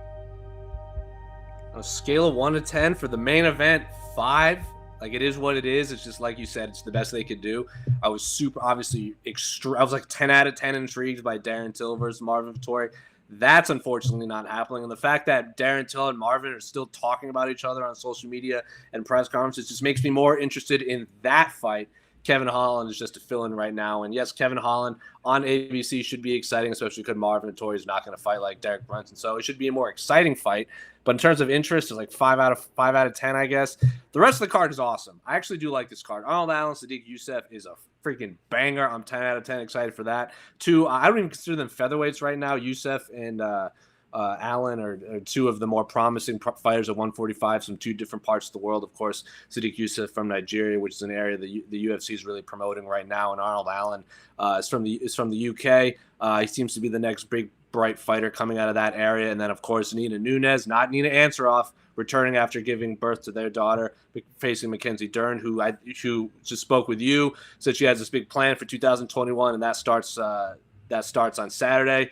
Speaker 4: On a scale of 1 to 10 for the main event, 5. Like, it is what it is. It's just like you said, it's the best they could do. I was I was like 10 out of 10 intrigued by Darren Till versus Marvin Vettori. That's unfortunately not happening. And the fact that Darren Till and Marvin are still talking about each other on social media and press conferences just makes me more interested in that fight. Kevin Holland is just a fill-in right now. And yes, Kevin Holland on ABC should be exciting, especially because Marvin Vettori is not going to fight like Derek Brunson. So it should be a more exciting fight. But in terms of interest, it's like 5 out of 10, I guess. The rest of the card is awesome. I actually do like this card. Arnold Allen, Sadiq Youssef is a freaking banger. I'm 10 out of 10 excited for that. 2, I don't even consider them featherweights right now. Youssef and Allen are 2 of the more promising fighters at 145 from 2 different parts of the world. Of course, Sadiq Youssef from Nigeria, which is an area the UFC is really promoting right now, and Arnold Allen is from the UK. He seems to be the next big bright fighter coming out of that area. And then, of course, Nina Nunes, not Nina Ansaroff, returning after giving birth to their daughter, facing Mackenzie Dern, who just spoke with you, said she has this big plan for 2021, and that starts on Saturday.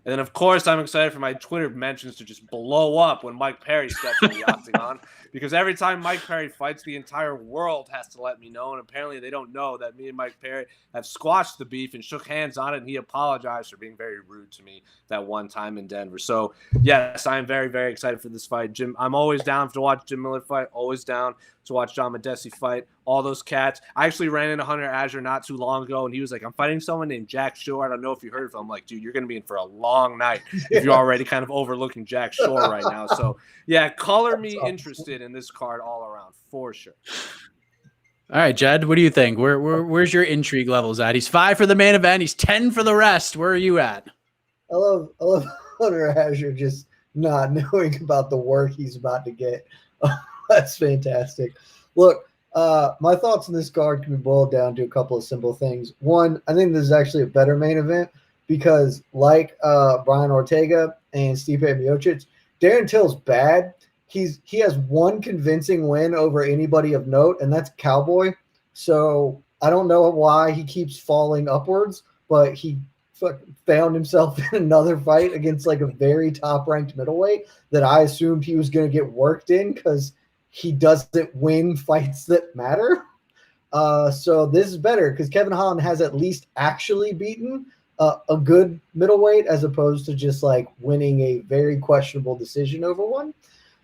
Speaker 4: And then, of course, I'm excited for my Twitter mentions to just blow up when Mike Perry steps in the octagon, because every time Mike Perry fights, the entire world has to let me know. And apparently they don't know that me and Mike Perry have squashed the beef and shook hands on it, and he apologized for being very rude to me that one time in Denver. So, yes, I'm very, very excited for this fight. Jim, I'm always down to watch Jim Miller fight, always down to watch John Medesi fight, all those cats. I actually ran into Hunter Azure not too long ago, and he was like, I'm fighting someone named Jack Shore. I don't know if you heard of him. I'm like, dude, you're going to be in for a long night if you're already kind of overlooking Jack Shore right now. So, yeah, color me interested in this card all around, for sure.
Speaker 2: All right, Jed, what do you think? Where's your intrigue levels at? He's 5 for the main event. He's 10 for the rest. Where are you at?
Speaker 3: I love Hunter Azure just not knowing about the work he's about to get. That's fantastic. Look, my thoughts on this card can be boiled down to a couple of simple things. One, I think this is actually a better main event because like Brian Ortega and Stipe Miocic, Darren Till's bad. He has one convincing win over anybody of note, and that's Cowboy. So I don't know why he keeps falling upwards, but he found himself in another fight against like a very top-ranked middleweight that I assumed he was going to get worked in because he doesn't win fights that matter. So this is better because Kevin Holland has at least actually beaten a good middleweight as opposed to just like winning a very questionable decision over one.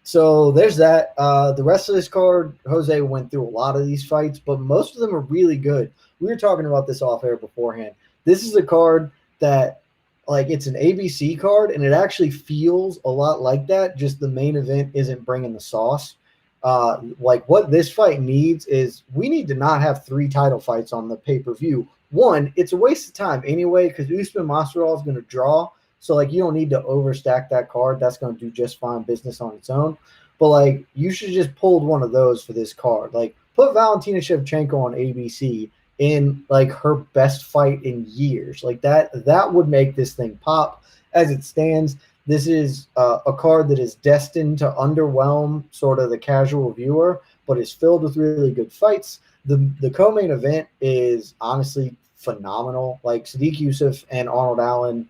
Speaker 3: So there's that. The rest of this card, Jose went through a lot of these fights, but most of them are really good. We were talking about this off air beforehand. This is a card that, like, it's an ABC card, and it actually feels a lot like that. Just the main event isn't bringing the sauce. Like, what this fight needs is we need to not have 3 title fights on the pay-per-view. One, it's a waste of time anyway because Usman Masvidal is going to draw. So, like, you don't need to overstack that card. That's going to do just fine business on its own. But, like, you should just pull one of those for this card. Like, put Valentina Shevchenko on ABC in, like, her best fight in years. Like, that would make this thing pop. As it stands, this is a card that is destined to underwhelm sort of the casual viewer, but is filled with really good fights. The co-main event is honestly phenomenal. Like, Sadiq Youssef and Arnold Allen,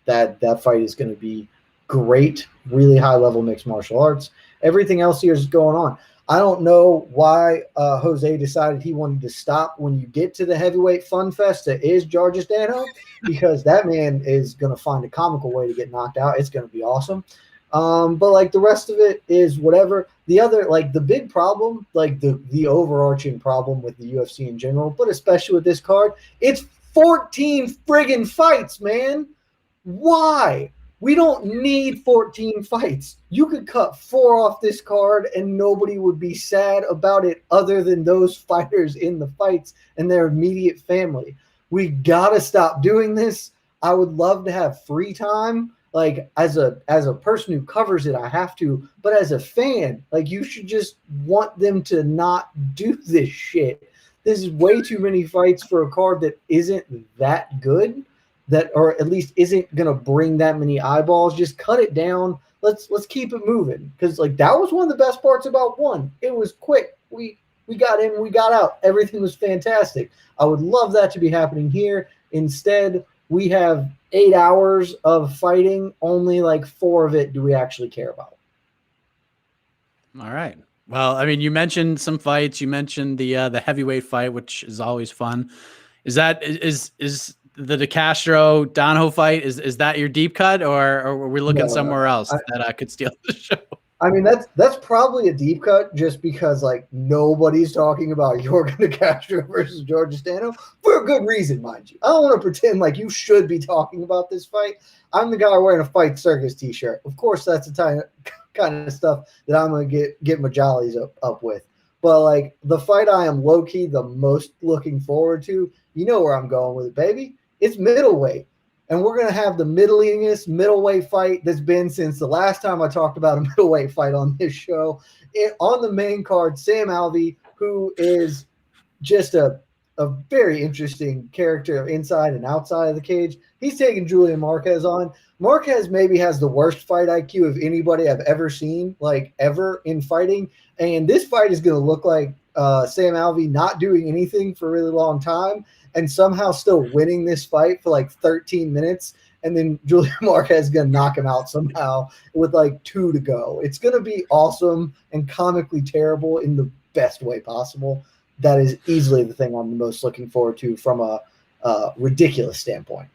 Speaker 3: that fight is going to be great, really high-level mixed martial arts. Everything else here is going on. I don't know why Jose decided he wanted to stop when you get to the heavyweight fun fest that is Georges Dano, because that man is going to find a comical way to get knocked out. It's going to be awesome. But, like, the rest of it is whatever. The other, like, the big problem, like, the overarching problem with the UFC in general, but especially with this card, it's 14 friggin' fights, man. Why? We don't need 14 fights. You could cut 4 off this card and nobody would be sad about it other than those fighters in the fights and their immediate family. We got to stop doing this. I would love to have free time. Like, as a person who covers it, I have to. But as a fan, like, you should just want them to not do this shit. This is way too many fights for a card that isn't that good. That, or at least isn't gonna bring that many eyeballs. Just cut it down. Let's keep it moving, because like that was one of the best parts about one. It was quick. We got in, we got out. Everything was fantastic. I would love that to be happening here. Instead, we have 8 hours of fighting. Only like 4 of it do we actually care about.
Speaker 2: All right. Well, I mean, you mentioned some fights. You mentioned the heavyweight fight, which is always fun. Is the De Castro Donahoe fight, is that your deep cut, or are we looking somewhere else that I could steal the show?
Speaker 3: I mean, that's probably a deep cut just because like nobody's talking about Yorgan De Castro versus Georges Dano for a good reason, mind you. I don't want to pretend like you should be talking about this fight. I'm the guy wearing a Fight Circus t-shirt. Of course, that's the kind of stuff that I'm going to get my jollies up with. But like the fight I am low-key the most looking forward to, you know where I'm going with it, baby. It's middleweight, and we're going to have the middlingest middleweight fight that's been since the last time I talked about a middleweight fight on this show. On the main card, Sam Alvey, who is just a very interesting character inside and outside of the cage. He's taking Julian Marquez on. Marquez maybe has the worst fight IQ of anybody I've ever seen, like ever in fighting. And this fight is going to look like Sam Alvey not doing anything for a really long time and somehow still winning this fight for like 13 minutes. And then Julian Marquez is going to knock him out somehow with like 2 to go. It's going to be awesome and comically terrible in the best way possible. That is easily the thing I'm the most looking forward to from a ridiculous standpoint.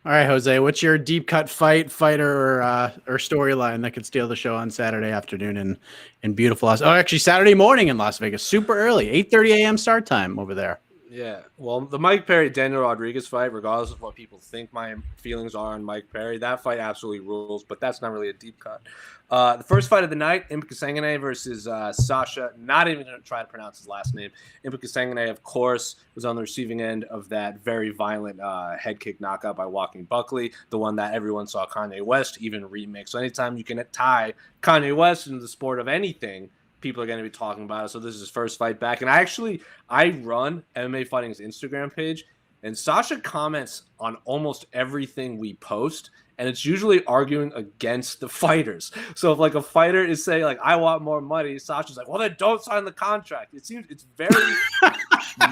Speaker 2: All right, Jose, what's your deep cut fighter or storyline that could steal the show on Saturday afternoon in beautiful actually Saturday morning in Las Vegas, super early, 8:30 a.m. start time over there?
Speaker 4: Yeah, well, the Mike Perry Daniel Rodriguez fight, regardless of what people think my feelings are on Mike Perry, that fight absolutely rules. But that's not really a deep cut. The first fight of the night, Impa Kasanganay versus Sasha. Not even going to try to pronounce his last name. Impa Kasanganay, of course, was on the receiving end of that very violent head kick knockout by Joaquin Buckley, the one that everyone saw Kanye West even remix. So anytime you can tie Kanye West into the sport of anything, people are going to be talking about it. So this is his first fight back. And I run MMA Fighting's Instagram page, and Sasha comments on almost everything we post, and it's usually arguing against the fighters. So if like a fighter is saying like, I want more money, Sasha's like, well, then don't sign the contract. It's very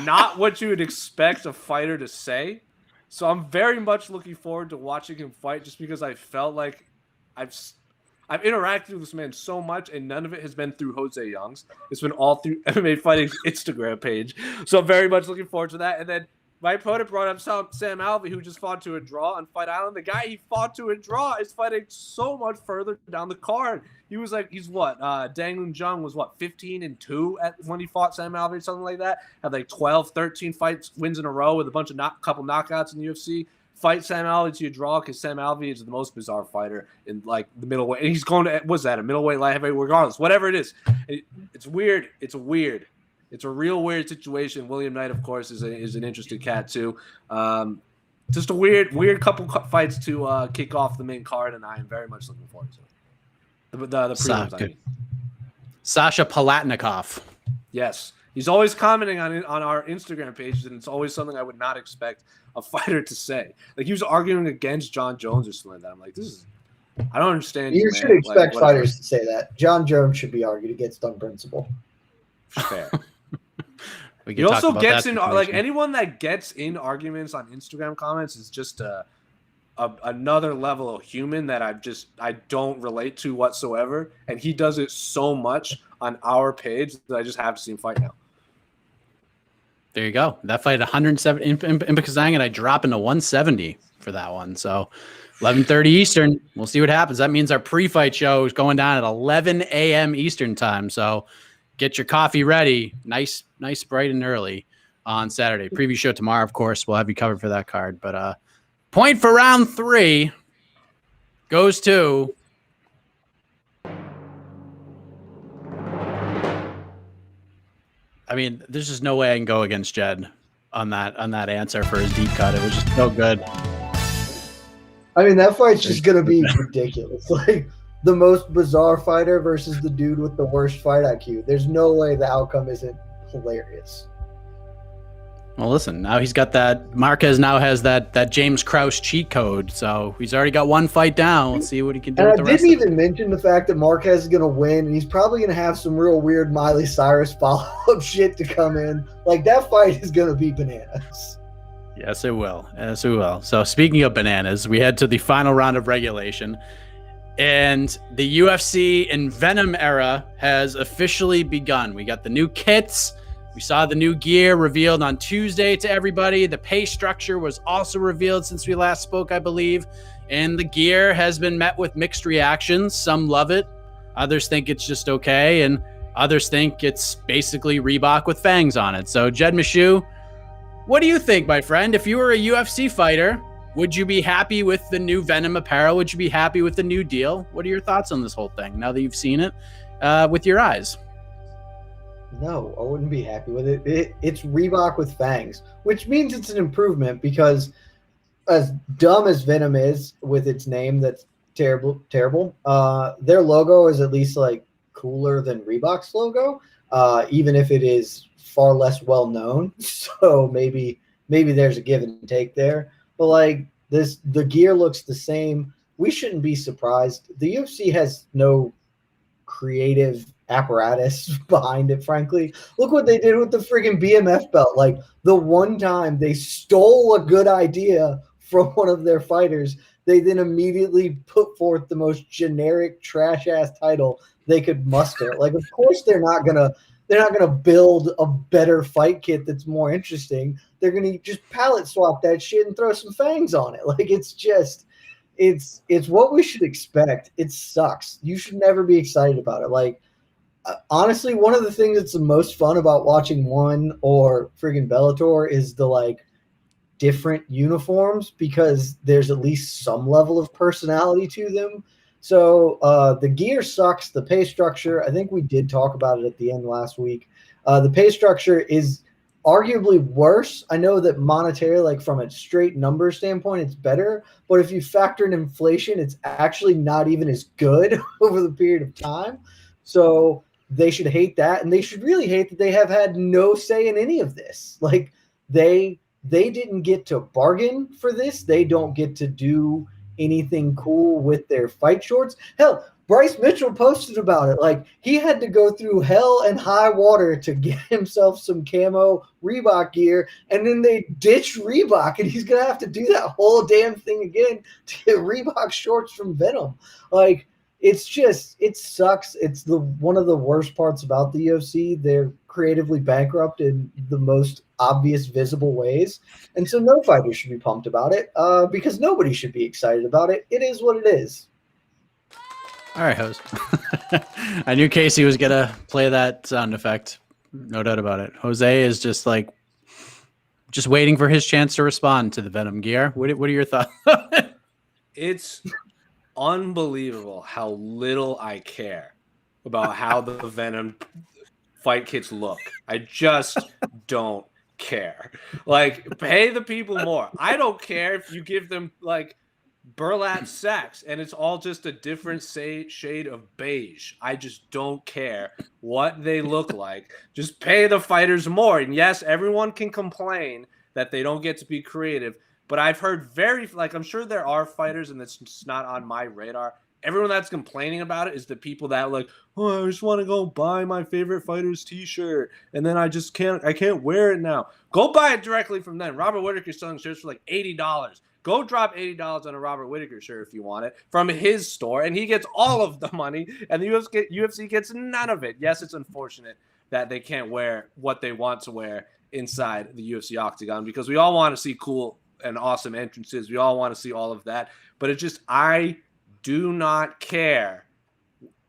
Speaker 4: not what you would expect a fighter to say. So I'm very much looking forward to watching him fight, just because I felt like I've interacted with this man so much, and none of it has been through Jose Young's. It's been all through MMA Fighting's Instagram page. So I'm very much looking forward to that. And then my opponent brought up Sam Alvey, who just fought to a draw on Fight Island. The guy he fought to a draw is fighting so much further down the card. He was like, Dang Jung was 15-2 when he fought Sam Alvey, something like that. Had like 12, 13 wins in a row with a bunch of couple knockouts in the UFC. Fight Sam Alvey to a draw, because Sam Alvey is the most bizarre fighter in like the middleweight. And he's going to, what's that, a middleweight, light heavyweight, regardless, whatever it is. It's weird. It's a real weird situation. William Knight, of course, is an interesting cat too. Just a weird couple fights to kick off the main card, and I am very much looking forward to it. The prelims, I mean.
Speaker 2: Sasha Palatnikov.
Speaker 4: Yes. He's always commenting on our Instagram pages, and it's always something I would not expect a fighter to say. Like, he was arguing against John Jones or something like that. I'm like, I don't understand.
Speaker 3: You should expect fighters to say that. John Jones should be argued against on principle.
Speaker 4: Fair. He also gets in, like, anyone that gets in arguments on Instagram comments is just another level of human that I don't relate to whatsoever. And he does it so much on our page that I just have to see him fight now.
Speaker 2: There you go. That fight 170 in Kasanganay, and I drop into 170 for that one. So 11:30 Eastern. We'll see what happens. That means our pre-fight show is going down at 11 a.m. Eastern time. So get your coffee ready. Nice, bright and early on Saturday. Preview show tomorrow, of course. We'll have you covered for that card. But point for round 3 goes to I mean, there's just no way I can go against Jed on that answer for his deep cut. It was just so good.
Speaker 3: I mean, that fight's just gonna be ridiculous. Like, the most bizarre fighter versus the dude with the worst fight IQ. There's no way the outcome isn't hilarious.
Speaker 2: Well, listen, now he's got that. Marquez now has that James Krause cheat code, so he's already got one fight down. Let's see what he can do.
Speaker 3: And I didn't even mention the fact that Marquez is going to win, and he's probably going to have some real weird Miley Cyrus follow-up shit to come in. Like, that fight is going to be bananas.
Speaker 2: Yes, it will. Yes, it will. So, speaking of bananas, we head to the final round of regulation, and the UFC and Venom era has officially begun. We got the new kits. We saw the new gear revealed on Tuesday to everybody. The pay structure was also revealed since we last spoke, I believe. And the gear has been met with mixed reactions. Some love it. Others think it's just okay. And others think it's basically Reebok with fangs on it. So, Jed Meshew, what do you think, my friend? If you were a UFC fighter, would you be happy with the new Venom apparel? Would you be happy with the new deal? What are your thoughts on this whole thing now that you've seen it with your eyes?
Speaker 3: No, I wouldn't be happy with it. It's Reebok with fangs, which means it's an improvement, because as dumb as Venom is with its name, that's terrible. Their logo is at least like cooler than Reebok's logo, even if it is far less well known. So maybe there's a give and take there. But like the gear looks the same. We shouldn't be surprised. The UFC has no creative apparatus behind it, frankly. Look what they did with the friggin' BMF belt. Like, the one time they stole a good idea from one of their fighters, they then immediately put forth the most generic trash ass title they could muster. Like, of course they're not gonna build a better fight kit that's more interesting. They're gonna just palette swap that shit and throw some fangs on it. Like, it's what we should expect. It sucks. You should never be excited about it. Like, honestly, one of the things that's the most fun about watching One or friggin' Bellator is the like different uniforms, because there's at least some level of personality to them. So the gear sucks. The pay structure, I think we did talk about it at the end last week. The pay structure is arguably worse. I know that monetary, like from a straight number standpoint, it's better. But if you factor in inflation, it's actually not even as good over the period of time. So they should hate that. And they should really hate that they have had no say in any of this. Like they didn't get to bargain for this. They don't get to do anything cool with their fight shorts. Hell, Bryce Mitchell posted about it. Like, he had to go through hell and high water to get himself some camo Reebok gear, and then they ditched Reebok, and he's going to have to do that whole damn thing again to get Reebok shorts from Venom. Like, it's just, it sucks. It's one of the worst parts about the UFC. They're creatively bankrupt in the most obvious, visible ways. And so no fighter should be pumped about it because nobody should be excited about it. It is what it is.
Speaker 2: All right, Jose. I knew Casey was going to play that sound effect. No doubt about it. Jose is just waiting for his chance to respond to the Venom gear. What are your thoughts?
Speaker 4: It's unbelievable how little I care about how the Venom fight kits look. I just don't care. Like, pay the people more. I don't care if you give them like burlap sacks and it's all just a different shade of beige. I just don't care what they look like. Just pay the fighters more. And yes, everyone can complain that they don't get to be creative, but I've heard I'm sure there are fighters, and it's just not on my radar. Everyone that's complaining about it is the people that like, oh, I just want to go buy my favorite fighter's t-shirt, and then I can't wear it now. Go buy it directly from them. Robert Whittaker's selling shirts for like $80. Go drop $80 on a Robert Whittaker shirt if you want it from his store, and he gets all of the money, and the UFC gets none of it. Yes, it's unfortunate that they can't wear what they want to wear inside the UFC octagon, because we all want to see cool and awesome entrances. We all want to see all of that, but it's just, I do not care.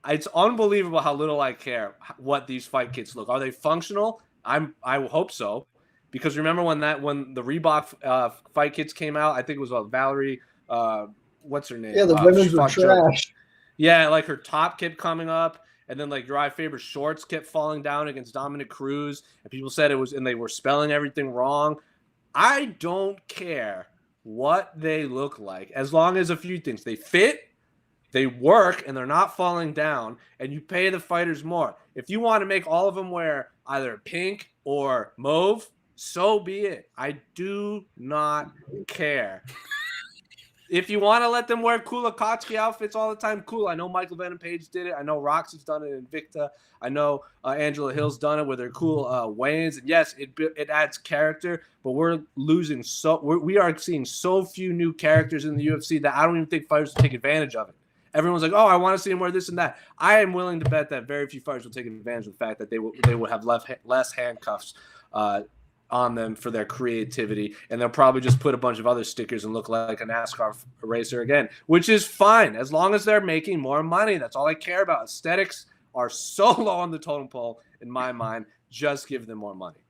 Speaker 4: It's unbelievable how little I care what these fight kits look. Are they functional? I hope so, because remember when the Reebok fight kits came out? I think it was Valerie. What's her name?
Speaker 3: Yeah, the women's were trash.
Speaker 4: Yeah, like her top kept coming up, and then like Uriah Faber's shorts kept falling down against Dominic Cruz, and people said it was, and they were spelling everything wrong. I don't care what they look like, as long as a few things: they fit, they work, and they're not falling down, and you pay the fighters more. If you want to make all of them wear either pink or mauve, so be it. I do not care. If you want to let them wear cool Akatsuki outfits all the time, cool. I know Michael Venom Page did it. I know Roxy's done it in Invicta. I know Angela Hill's done it with their cool Wayans. And yes, it adds character, but we are seeing so few new characters in the UFC that I don't even think fighters will take advantage of it. Everyone's like, oh, I want to see him wear this and that. I am willing to bet that very few fighters will take advantage of the fact that they will have less handcuffs on them for their creativity, and they'll probably just put a bunch of other stickers and look like a NASCAR racer again, which is fine as long as they're making more money. That's all I care about. Aesthetics are so low on the totem pole in my mind. Just give them more money.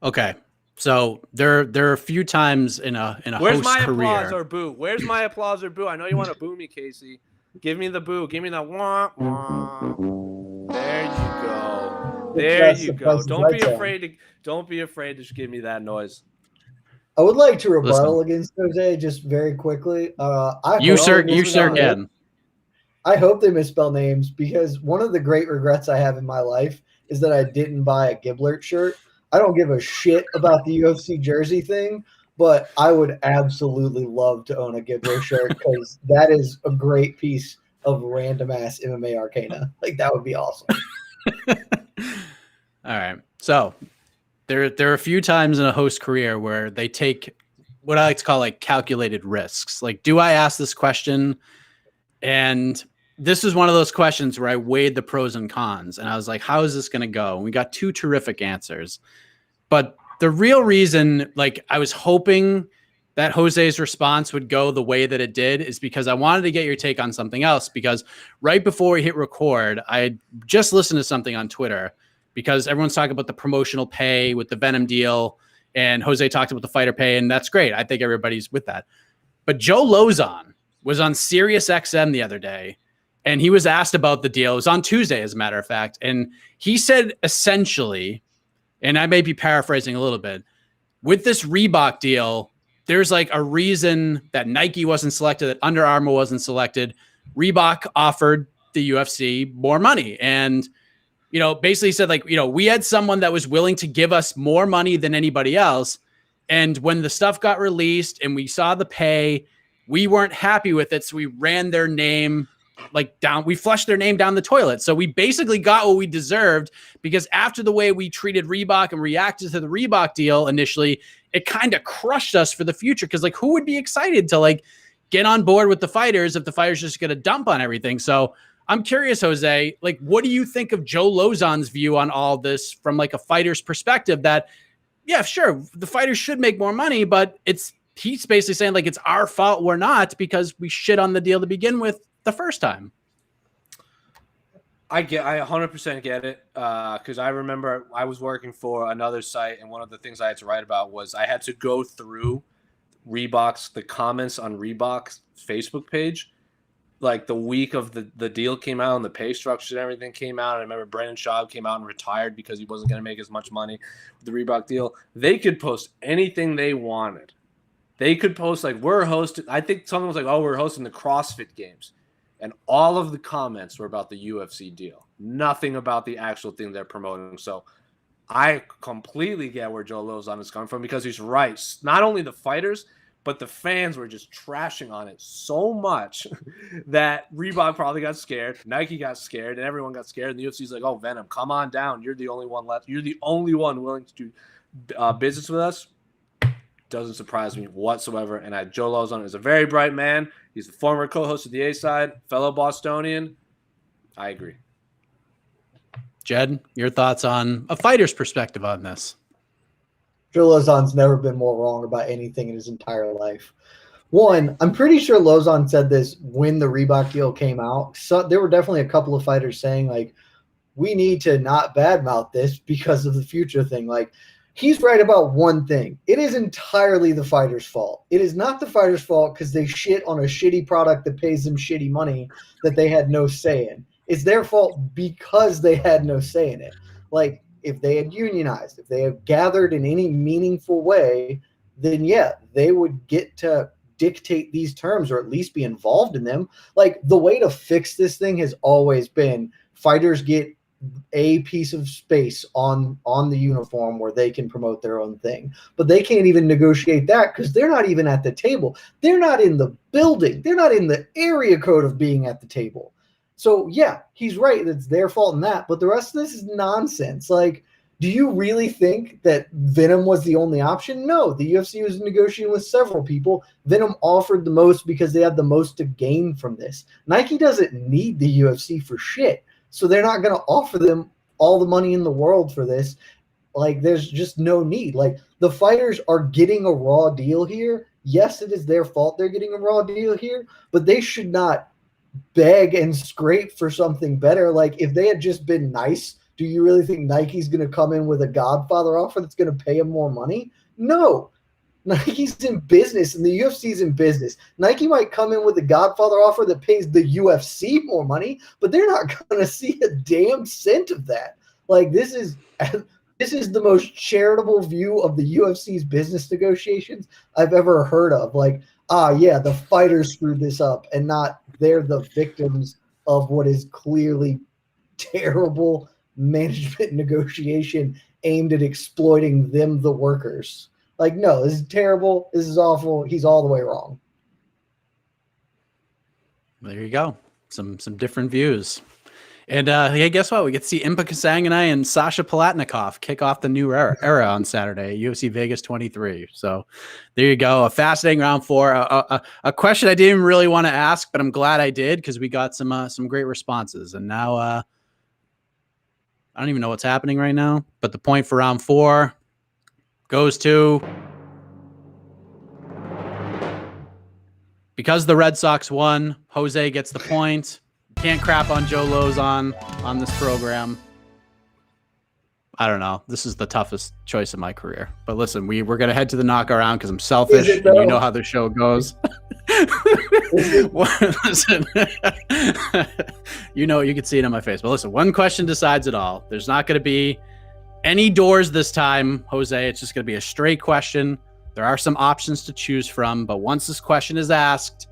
Speaker 2: Okay, so there are a few times in a
Speaker 4: Where's
Speaker 2: host
Speaker 4: my
Speaker 2: career.
Speaker 4: Applause or boo? Where's my applause or boo? I know you want to boo me, Casey. Give me the boo. Give me the wah wah. There you go. There you go. Don't be afraid to just give me that noise.
Speaker 3: I would like to rebuttal against Jose just very quickly.
Speaker 2: You sir can.
Speaker 3: I hope they misspell names, because one of the great regrets I have in my life is that I didn't buy a Giblert shirt. I don't give a shit about the UFC jersey thing, but I would absolutely love to own a Giblert shirt, because that is a great piece of random ass MMA arcana. Like, that would be awesome.
Speaker 2: All right. So there are a few times in a host career where they take what I like to call like calculated risks. Like, do I ask this question? And this is one of those questions where I weighed the pros and cons, and I was like, how is this going to go? And we got two terrific answers. But the real reason, like, I was hoping that Jose's response would go the way that it did is because I wanted to get your take on something else, because right before we hit record, I had just listened to something on Twitter because everyone's talking about the promotional pay with the Venom deal, and Jose talked about the fighter pay, and that's great. I think everybody's with that. But Joe Lozon was on Sirius XM the other day, and he was asked about the deal. It was on Tuesday, as a matter of fact, and he said essentially, and I may be paraphrasing a little bit, with this Reebok deal, there's like a reason that Nike wasn't selected, that Under Armour wasn't selected. Reebok offered the UFC more money. And, you know, basically said, like, you know, we had someone that was willing to give us more money than anybody else. And when the stuff got released and we saw the pay, we weren't happy with it. So we ran their name like down, we flushed their name down the toilet. So we basically got what we deserved, because after the way we treated Reebok and reacted to the Reebok deal initially, it kind of crushed us for the future. Cause like, who would be excited to like get on board with the fighters if the fighters just going to dump on everything? So I'm curious, Jose, like, what do you think of Joe Lozon's view on all this from like a fighter's perspective? That, yeah, sure, the fighters should make more money, but he's basically saying like, it's our fault we're not, because we shit on the deal to begin with the first time.
Speaker 4: I 100% get it, because I remember I was working for another site, and one of the things I had to write about was I had to go through the comments on Reebok's Facebook page, like the week of the deal came out and the pay structure and everything came out. And I remember Brandon Schaub came out and retired because he wasn't going to make as much money with the Reebok deal. They could post anything they wanted. They could post like, we're hosting, I think someone was like, oh, we're hosting the CrossFit Games. And all of the comments were about the UFC deal. Nothing about the actual thing they're promoting. So I completely get where Joe Lozon is coming from, because he's right. Not only the fighters, but the fans were just trashing on it so much that Reebok probably got scared. Nike got scared, and everyone got scared. And the UFC's like, oh, Venom, come on down. You're the only one left. You're the only one willing to do business with us. Doesn't surprise me whatsoever. And Joe Lozon is a very bright man. He's the former co-host of the A-Side, fellow Bostonian. I agree.
Speaker 2: Jed, your thoughts on a fighter's perspective on this?
Speaker 3: Joe Lozon's never been more wrong about anything in his entire life. One, I'm pretty sure Lozon said this when the Reebok deal came out. So there were definitely a couple of fighters saying, like, we need to not badmouth this because of the future thing. Like, he's right about one thing. It is entirely the fighter's fault. It is not the fighter's fault because they shit on a shitty product that pays them shitty money that they had no say in. It's their fault because they had no say in it. Like, if they had unionized, if they had gathered in any meaningful way, then yeah, they would get to dictate these terms or at least be involved in them. Like, the way to fix this thing has always been fighters get a piece of space on the uniform where they can promote their own thing. But they can't even negotiate that because they're not even at the table. They're not in the building. They're not in the area code of being at the table. So yeah, he's right. It's their fault in that. But the rest of this is nonsense. Like, do you really think that Venom was the only option? No, the UFC was negotiating with several people. Venom offered the most because they had the most to gain from this. Nike doesn't need the UFC for shit. So they're not going to offer them all the money in the world for this. Like, there's just no need. Like, the fighters are getting a raw deal here. Yes, it is their fault they're getting a raw deal here, but they should not beg and scrape for something better. Like, if they had just been nice, do you really think Nike's going to come in with a Godfather offer that's going to pay them more money? No. Nike's in business and the UFC's in business. Nike might come in with a Godfather offer that pays the UFC more money, but they're not going to see a damn cent of that. Like, this is the most charitable view of the UFC's business negotiations I've ever heard of. Like, yeah, the fighters screwed this up, and not they're the victims of what is clearly terrible management negotiation aimed at exploiting them, the workers. Like, no, this is terrible. This is awful. He's all the way wrong.
Speaker 2: There you go. Some different views. And hey, guess what? We get to see Impa Kasanganay and Sasha Palatnikov kick off the new era on Saturday, UFC Vegas 23. So there you go. A fascinating round 4. A question I didn't really want to ask, but I'm glad I did because we got some great responses. And now I don't even know what's happening right now, but the point for round 4 goes to because the Red Sox won, Jose gets the point. Can't crap on Joe Lozon on this program. I don't know. This is the toughest choice of my career. But listen, we're going to head to the knockout round because I'm selfish, and you know how the show goes. Listen, you know, you can see it in my face. But listen, one question decides it all. There's not going to be any doors this time, Jose. It's just going to be a straight question. There are some options to choose from, but once this question is asked,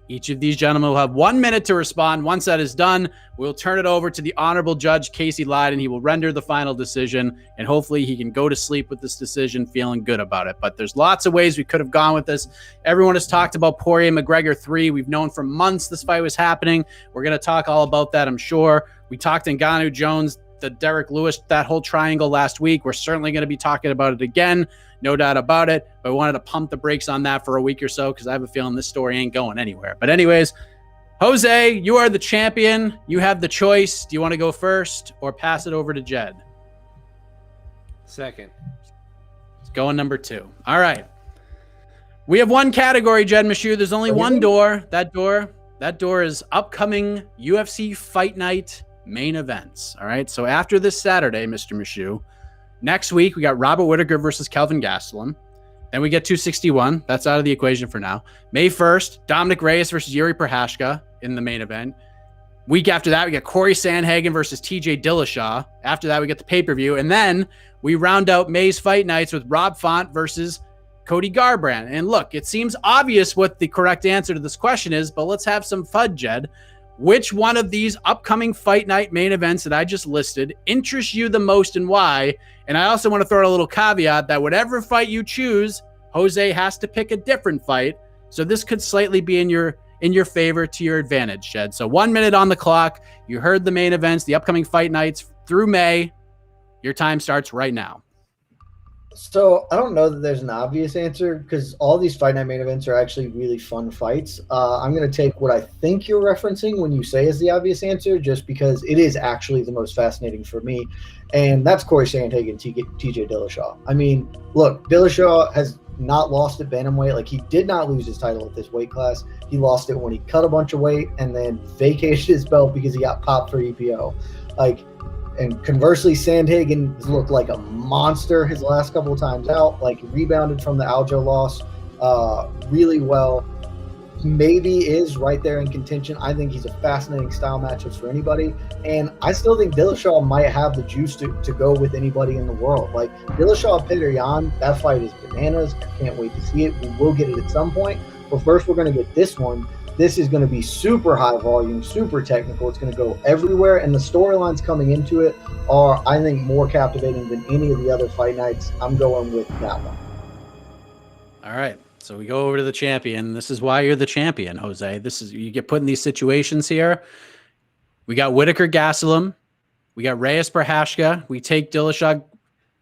Speaker 2: each of these gentlemen will have 1 minute to respond. Once that is done, we'll turn it over to the honorable judge, Casey Lyden. He will render the final decision, and hopefully he can go to sleep with this decision feeling good about it. But there's lots of ways we could have gone with this. Everyone has talked about Poirier-McGregor 3. We've known for months this fight was happening. We're going to talk all about that, I'm sure. We talked Ngannou-Jones, the Derek Lewis, that whole triangle last week. We're certainly going to be talking about it again. No doubt about it. But I wanted to pump the brakes on that for a week or so because I have a feeling this story ain't going anywhere. But anyways, Jose, you are the champion. You have the choice. Do you want to go first or pass it over to Jed?
Speaker 4: Second.
Speaker 2: It's going number 2. All right. We have one category, Jed Meshew. There's only one door. That door is upcoming UFC Fight Night main events. All right. So after this Saturday, Mr. Meshew, next week, we got Robert Whittaker versus Kelvin Gastelum. Then we get 261. That's out of the equation for now. May 1st, Dominic Reyes versus Yuri Prochazka in the main event. Week after that, we got Corey Sandhagen versus TJ Dillashaw. After that, we get the pay-per-view. And then we round out May's fight nights with Rob Font versus Cody Garbrandt. And look, it seems obvious what the correct answer to this question is, but let's have some fun, Jed. Which one of these upcoming fight night main events that I just listed interests you the most and why? And I also want to throw out a little caveat that whatever fight you choose, Jose has to pick a different fight. So this could slightly be in your favor, to your advantage, Jed. So 1 minute on the clock. You heard the main events, the upcoming fight nights through May. Your time starts right now.
Speaker 3: So I don't know that there's an obvious answer because all these fight night main events are actually really fun fights. I'm going to take what I think you're referencing when you say is the obvious answer, just because it is actually the most fascinating for me, and that's Corey Sandhagen and TJ Dillashaw. I mean, look, Dillashaw has not lost at bantamweight. Like, he did not lose his title at this weight class. He lost it when he cut a bunch of weight and then vacated his belt because he got popped for EPO. And conversely, Sandhagen looked like a monster his last couple of times out. Like, rebounded from the Aljo loss really well. Maybe is right there in contention. I think he's a fascinating style matchup for anybody. And I still think Dillashaw might have the juice to go with anybody in the world. Like, Dillashaw-Petr Yan, that fight is bananas. I can't wait to see it. We will get it at some point. But first, we're going to get this one. This is going to be super high volume, super technical. It's going to go everywhere, and the storylines coming into it are, I think, more captivating than any of the other fight nights. I'm going with that one.
Speaker 2: All right, so we go over to the champion. This is why you're the champion, Jose. This is, you get put in these situations here. We got Whittaker Gastelum. We got Reyes Prochazka. We take Dillashaw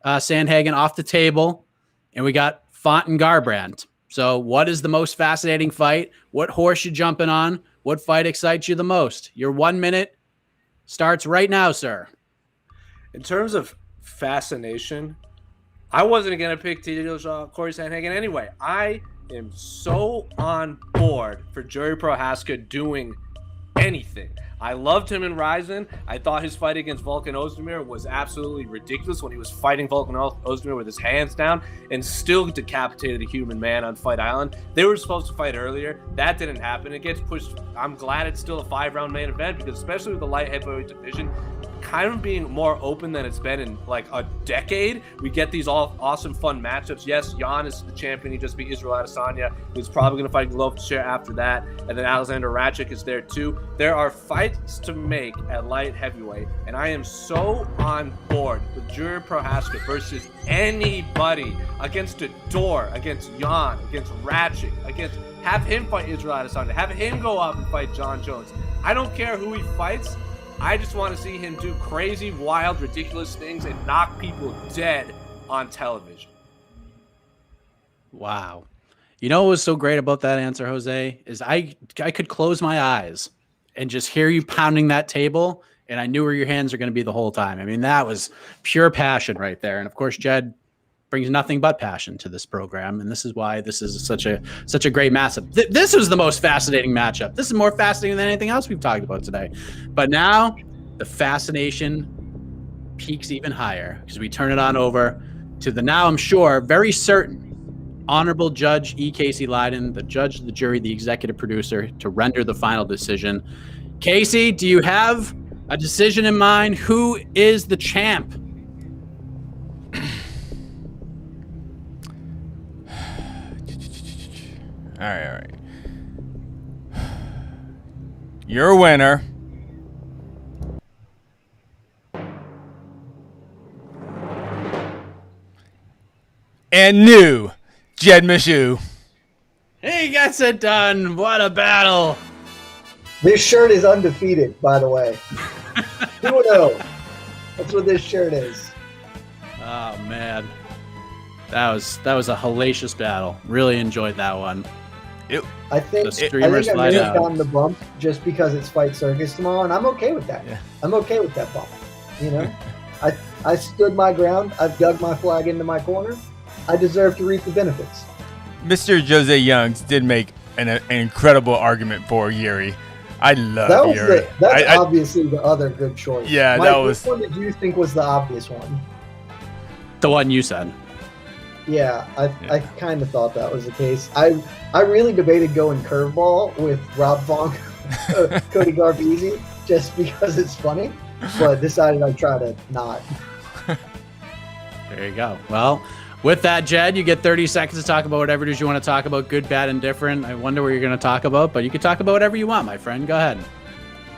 Speaker 2: Sandhagen off the table, and we got Font and Garbrandt. So what is the most fascinating fight? What horse you jumping on? What fight excites you the most? Your 1 minute starts right now, sir.
Speaker 4: In terms of fascination, I wasn't going to pick TJ Dillashaw, Corey Sandhagen anyway. I am so on board for Yuri Prochazka doing anything. I loved him in Ryzen. I thought his fight against Volkanovski was absolutely ridiculous when he was fighting Volkanovski with his hands down and still decapitated a human man on Fight Island. They were supposed to fight earlier. That didn't happen. It gets pushed. I'm glad it's still a 5-round main event because especially with the light heavyweight division kind of being more open than it's been in like a decade, we get these all awesome fun matchups. Yes, Jan is the champion. He just beat Israel Adesanya. He's probably going to fight Golovkin after that. And then Alexander Ratchik is there too. There are fights to make at light heavyweight, and I am so on board with Yuri Prochazka versus anybody, against Adore, against Jan, against Ratchik, against, have him fight Israel Adesanya, have him go up and fight John Jones. I don't care who he fights. I just want to see him do crazy, wild, ridiculous things and knock people dead on television.
Speaker 2: Wow. You know what was so great about that answer, Jose, is I could close my eyes and just hear you pounding that table, and I knew where your hands are going to be the whole time. I mean, that was pure passion right there. And, of course, Jed, brings nothing but passion to this program, and this is why this is such a great matchup. This was the most fascinating matchup. This is more fascinating than anything else we've talked about today. But now the fascination peaks even higher because we turn it on over to the now, I'm sure, very certain Honorable Judge E. Casey Leiden, the judge, the jury, the executive producer, to render the final decision. Casey, do you have a decision in mind? Who is the champ?
Speaker 5: All right. Your winner and new Jed Meshew.
Speaker 2: He gets it done. What a battle.
Speaker 3: This shirt is undefeated, by the way. 2-0. That's what this shirt is.
Speaker 2: Oh man, that was a hellacious battle. Really enjoyed that one.
Speaker 3: I think I may have gotten the bump just because it's Fight Circus tomorrow, and I'm okay with that.
Speaker 5: Yeah.
Speaker 3: I'm okay with that bump. You know, I stood my ground. I've dug my flag into my corner. I deserve to reap the benefits.
Speaker 5: Mr. Jose Youngs did make an incredible argument for Yuri. I love Yuri.
Speaker 3: That's obviously the other good choice.
Speaker 5: Yeah,
Speaker 3: Mike,
Speaker 5: that was.
Speaker 3: Which one did you think was the obvious one?
Speaker 2: The one you said.
Speaker 3: Yeah, I kind of thought that was the case. I really debated going curveball with Rob Fong, Cody Garbisi, just because it's funny, but decided I'd try to not.
Speaker 2: There you go. Well, with that, Jed, you get 30 seconds to talk about whatever it is you want to talk about, good, bad, and different. I wonder what you're going to talk about, but you can talk about whatever you want, my friend. Go ahead.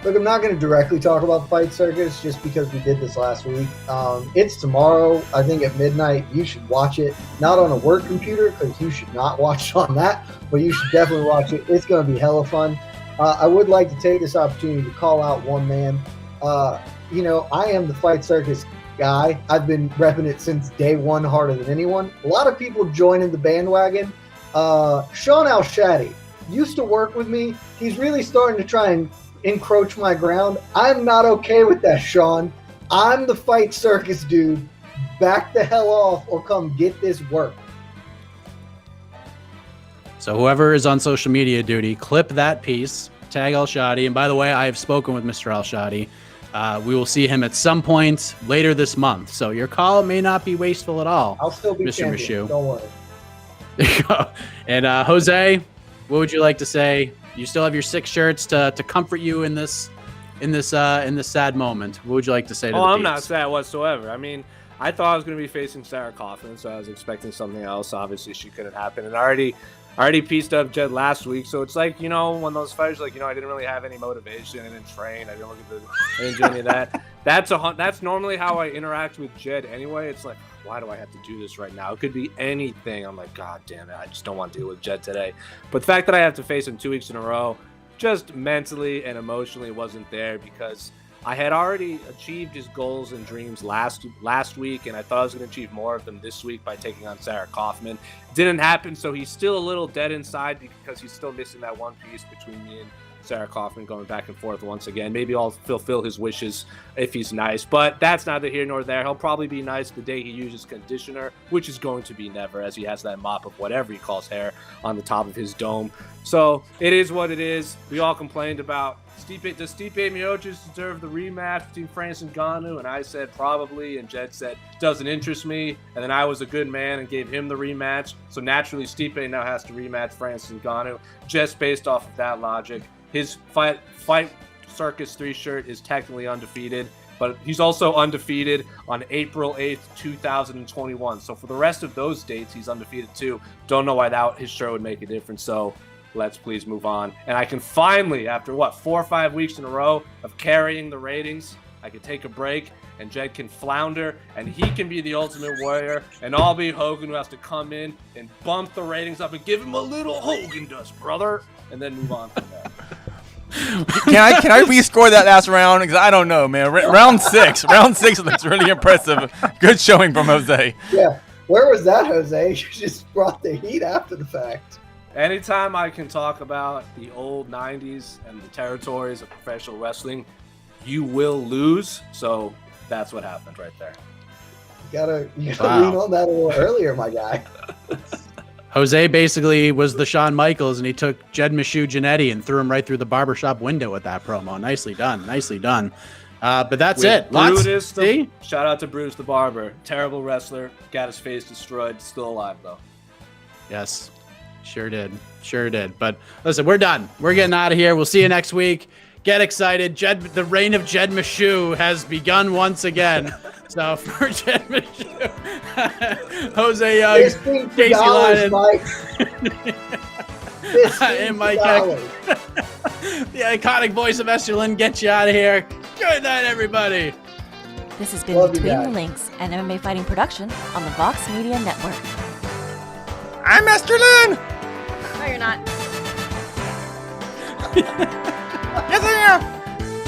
Speaker 3: Look, I'm not going to directly talk about Fight Circus just because we did this last week. It's tomorrow, I think at midnight. You should watch it. Not on a work computer because you should not watch on that, but you should definitely watch it. It's going to be hella fun. I would like to take this opportunity to call out one man. You know, I am the Fight Circus guy. I've been repping it since day one harder than anyone. A lot of people joining the bandwagon. Sean Al-Shadi used to work with me. He's really starting to try and encroach my ground. I'm not okay with that, Sean. I'm the Fight Circus dude. Back the hell off or come get this work.
Speaker 2: So whoever is on social media duty, clip that piece, tag Al-Shadi. And by the way, I have spoken with Mr. Al-Shadi. We will see him at some point later this month. So your call may not be wasteful at all.
Speaker 3: I'll still be
Speaker 2: Mr.
Speaker 3: champion.
Speaker 2: Meshew.
Speaker 3: Don't worry.
Speaker 2: There you go. And Jose, what would you like to say? You still have your 6 shirts to comfort you in this sad moment. What would you like to say to the
Speaker 4: I'm
Speaker 2: peeps?
Speaker 4: not sad whatsoever. I mean, I thought I was going to be facing Sarah Kaufman, so I was expecting something else. Obviously, she couldn't happen. And I already pieced up Jed last week, so it's like, you know, when those fighters, like, you know, I didn't really have any motivation. I didn't train. I didn't do any of that. That's normally how I interact with Jed anyway. It's like, why do I have to do this right now? It could be anything. I'm like, God damn it, I just don't want to deal with Jed today. But the fact that I have to face him 2 weeks in a row, just mentally and emotionally wasn't there because I had already achieved his goals and dreams last week, and I thought I was going to achieve more of them this week by taking on Sarah Kaufman. Didn't happen, so he's still a little dead inside because he's still missing that one piece between me and Sarah Kaufman going back and forth once again. Maybe I'll fulfill his wishes if he's nice, but that's neither here nor there. He'll probably be nice the day he uses conditioner, which is going to be never, as he has that mop of whatever he calls hair on the top of his dome. So it is what it is. We all complained about does Stipe Miocic deserve the rematch between Francis Ngannou? And I said probably, and Jed said doesn't interest me. And then I was a good man and gave him the rematch. So naturally, Stipe now has to rematch Francis Ngannou just based off of that logic. His Fight Circus 3 shirt is technically undefeated, but he's also undefeated on April 8th, 2021. So for the rest of those dates, he's undefeated too. Don't know why his shirt would make a difference. So let's please move on. And I can finally, after 4 or 5 weeks in a row of carrying the ratings, I can take a break and Jed can flounder and he can be the Ultimate Warrior and I'll be Hogan, who has to come in and bump the ratings up and give him a little Hogan dust, brother, and then move on from there.
Speaker 5: Can I rescore that last round? Because I don't know, man. Round 6 looks really impressive. Good showing from Jose.
Speaker 3: Yeah, where was that, Jose? You just brought the heat after the fact.
Speaker 4: Anytime I can talk about the old 90s and the territories of professional wrestling, you will lose. So that's what happened right there.
Speaker 3: You gotta
Speaker 2: Wow.
Speaker 3: lean on that a little earlier, my guy.
Speaker 2: Jose basically was the Shawn Michaels, and he took Jed Meshew Genetti and threw him right through the barbershop window with that promo. Nicely done. Nicely done. But that's it.
Speaker 4: Brutus,
Speaker 2: See?
Speaker 4: Shout out to Brutus the Barber. Terrible wrestler. Got his face destroyed. Still alive, though.
Speaker 2: Yes, sure did. Sure did. But listen, we're done. We're getting out of here. We'll see you next week. Get excited. The reign of Jed Meshew has begun once again. So for Jed Meshew, Jose Young, Casey
Speaker 3: $15,
Speaker 2: Lyden,
Speaker 3: Mike.
Speaker 2: and Mike Heck, the iconic voice of Esterlin, get you out of here. Good night, everybody.
Speaker 1: This has been
Speaker 3: Love you
Speaker 1: Between the
Speaker 3: guys.
Speaker 1: Links, an MMA fighting production on the Vox Media Network.
Speaker 5: I'm Esterlin.
Speaker 1: No, you're not.
Speaker 5: Yes, I am.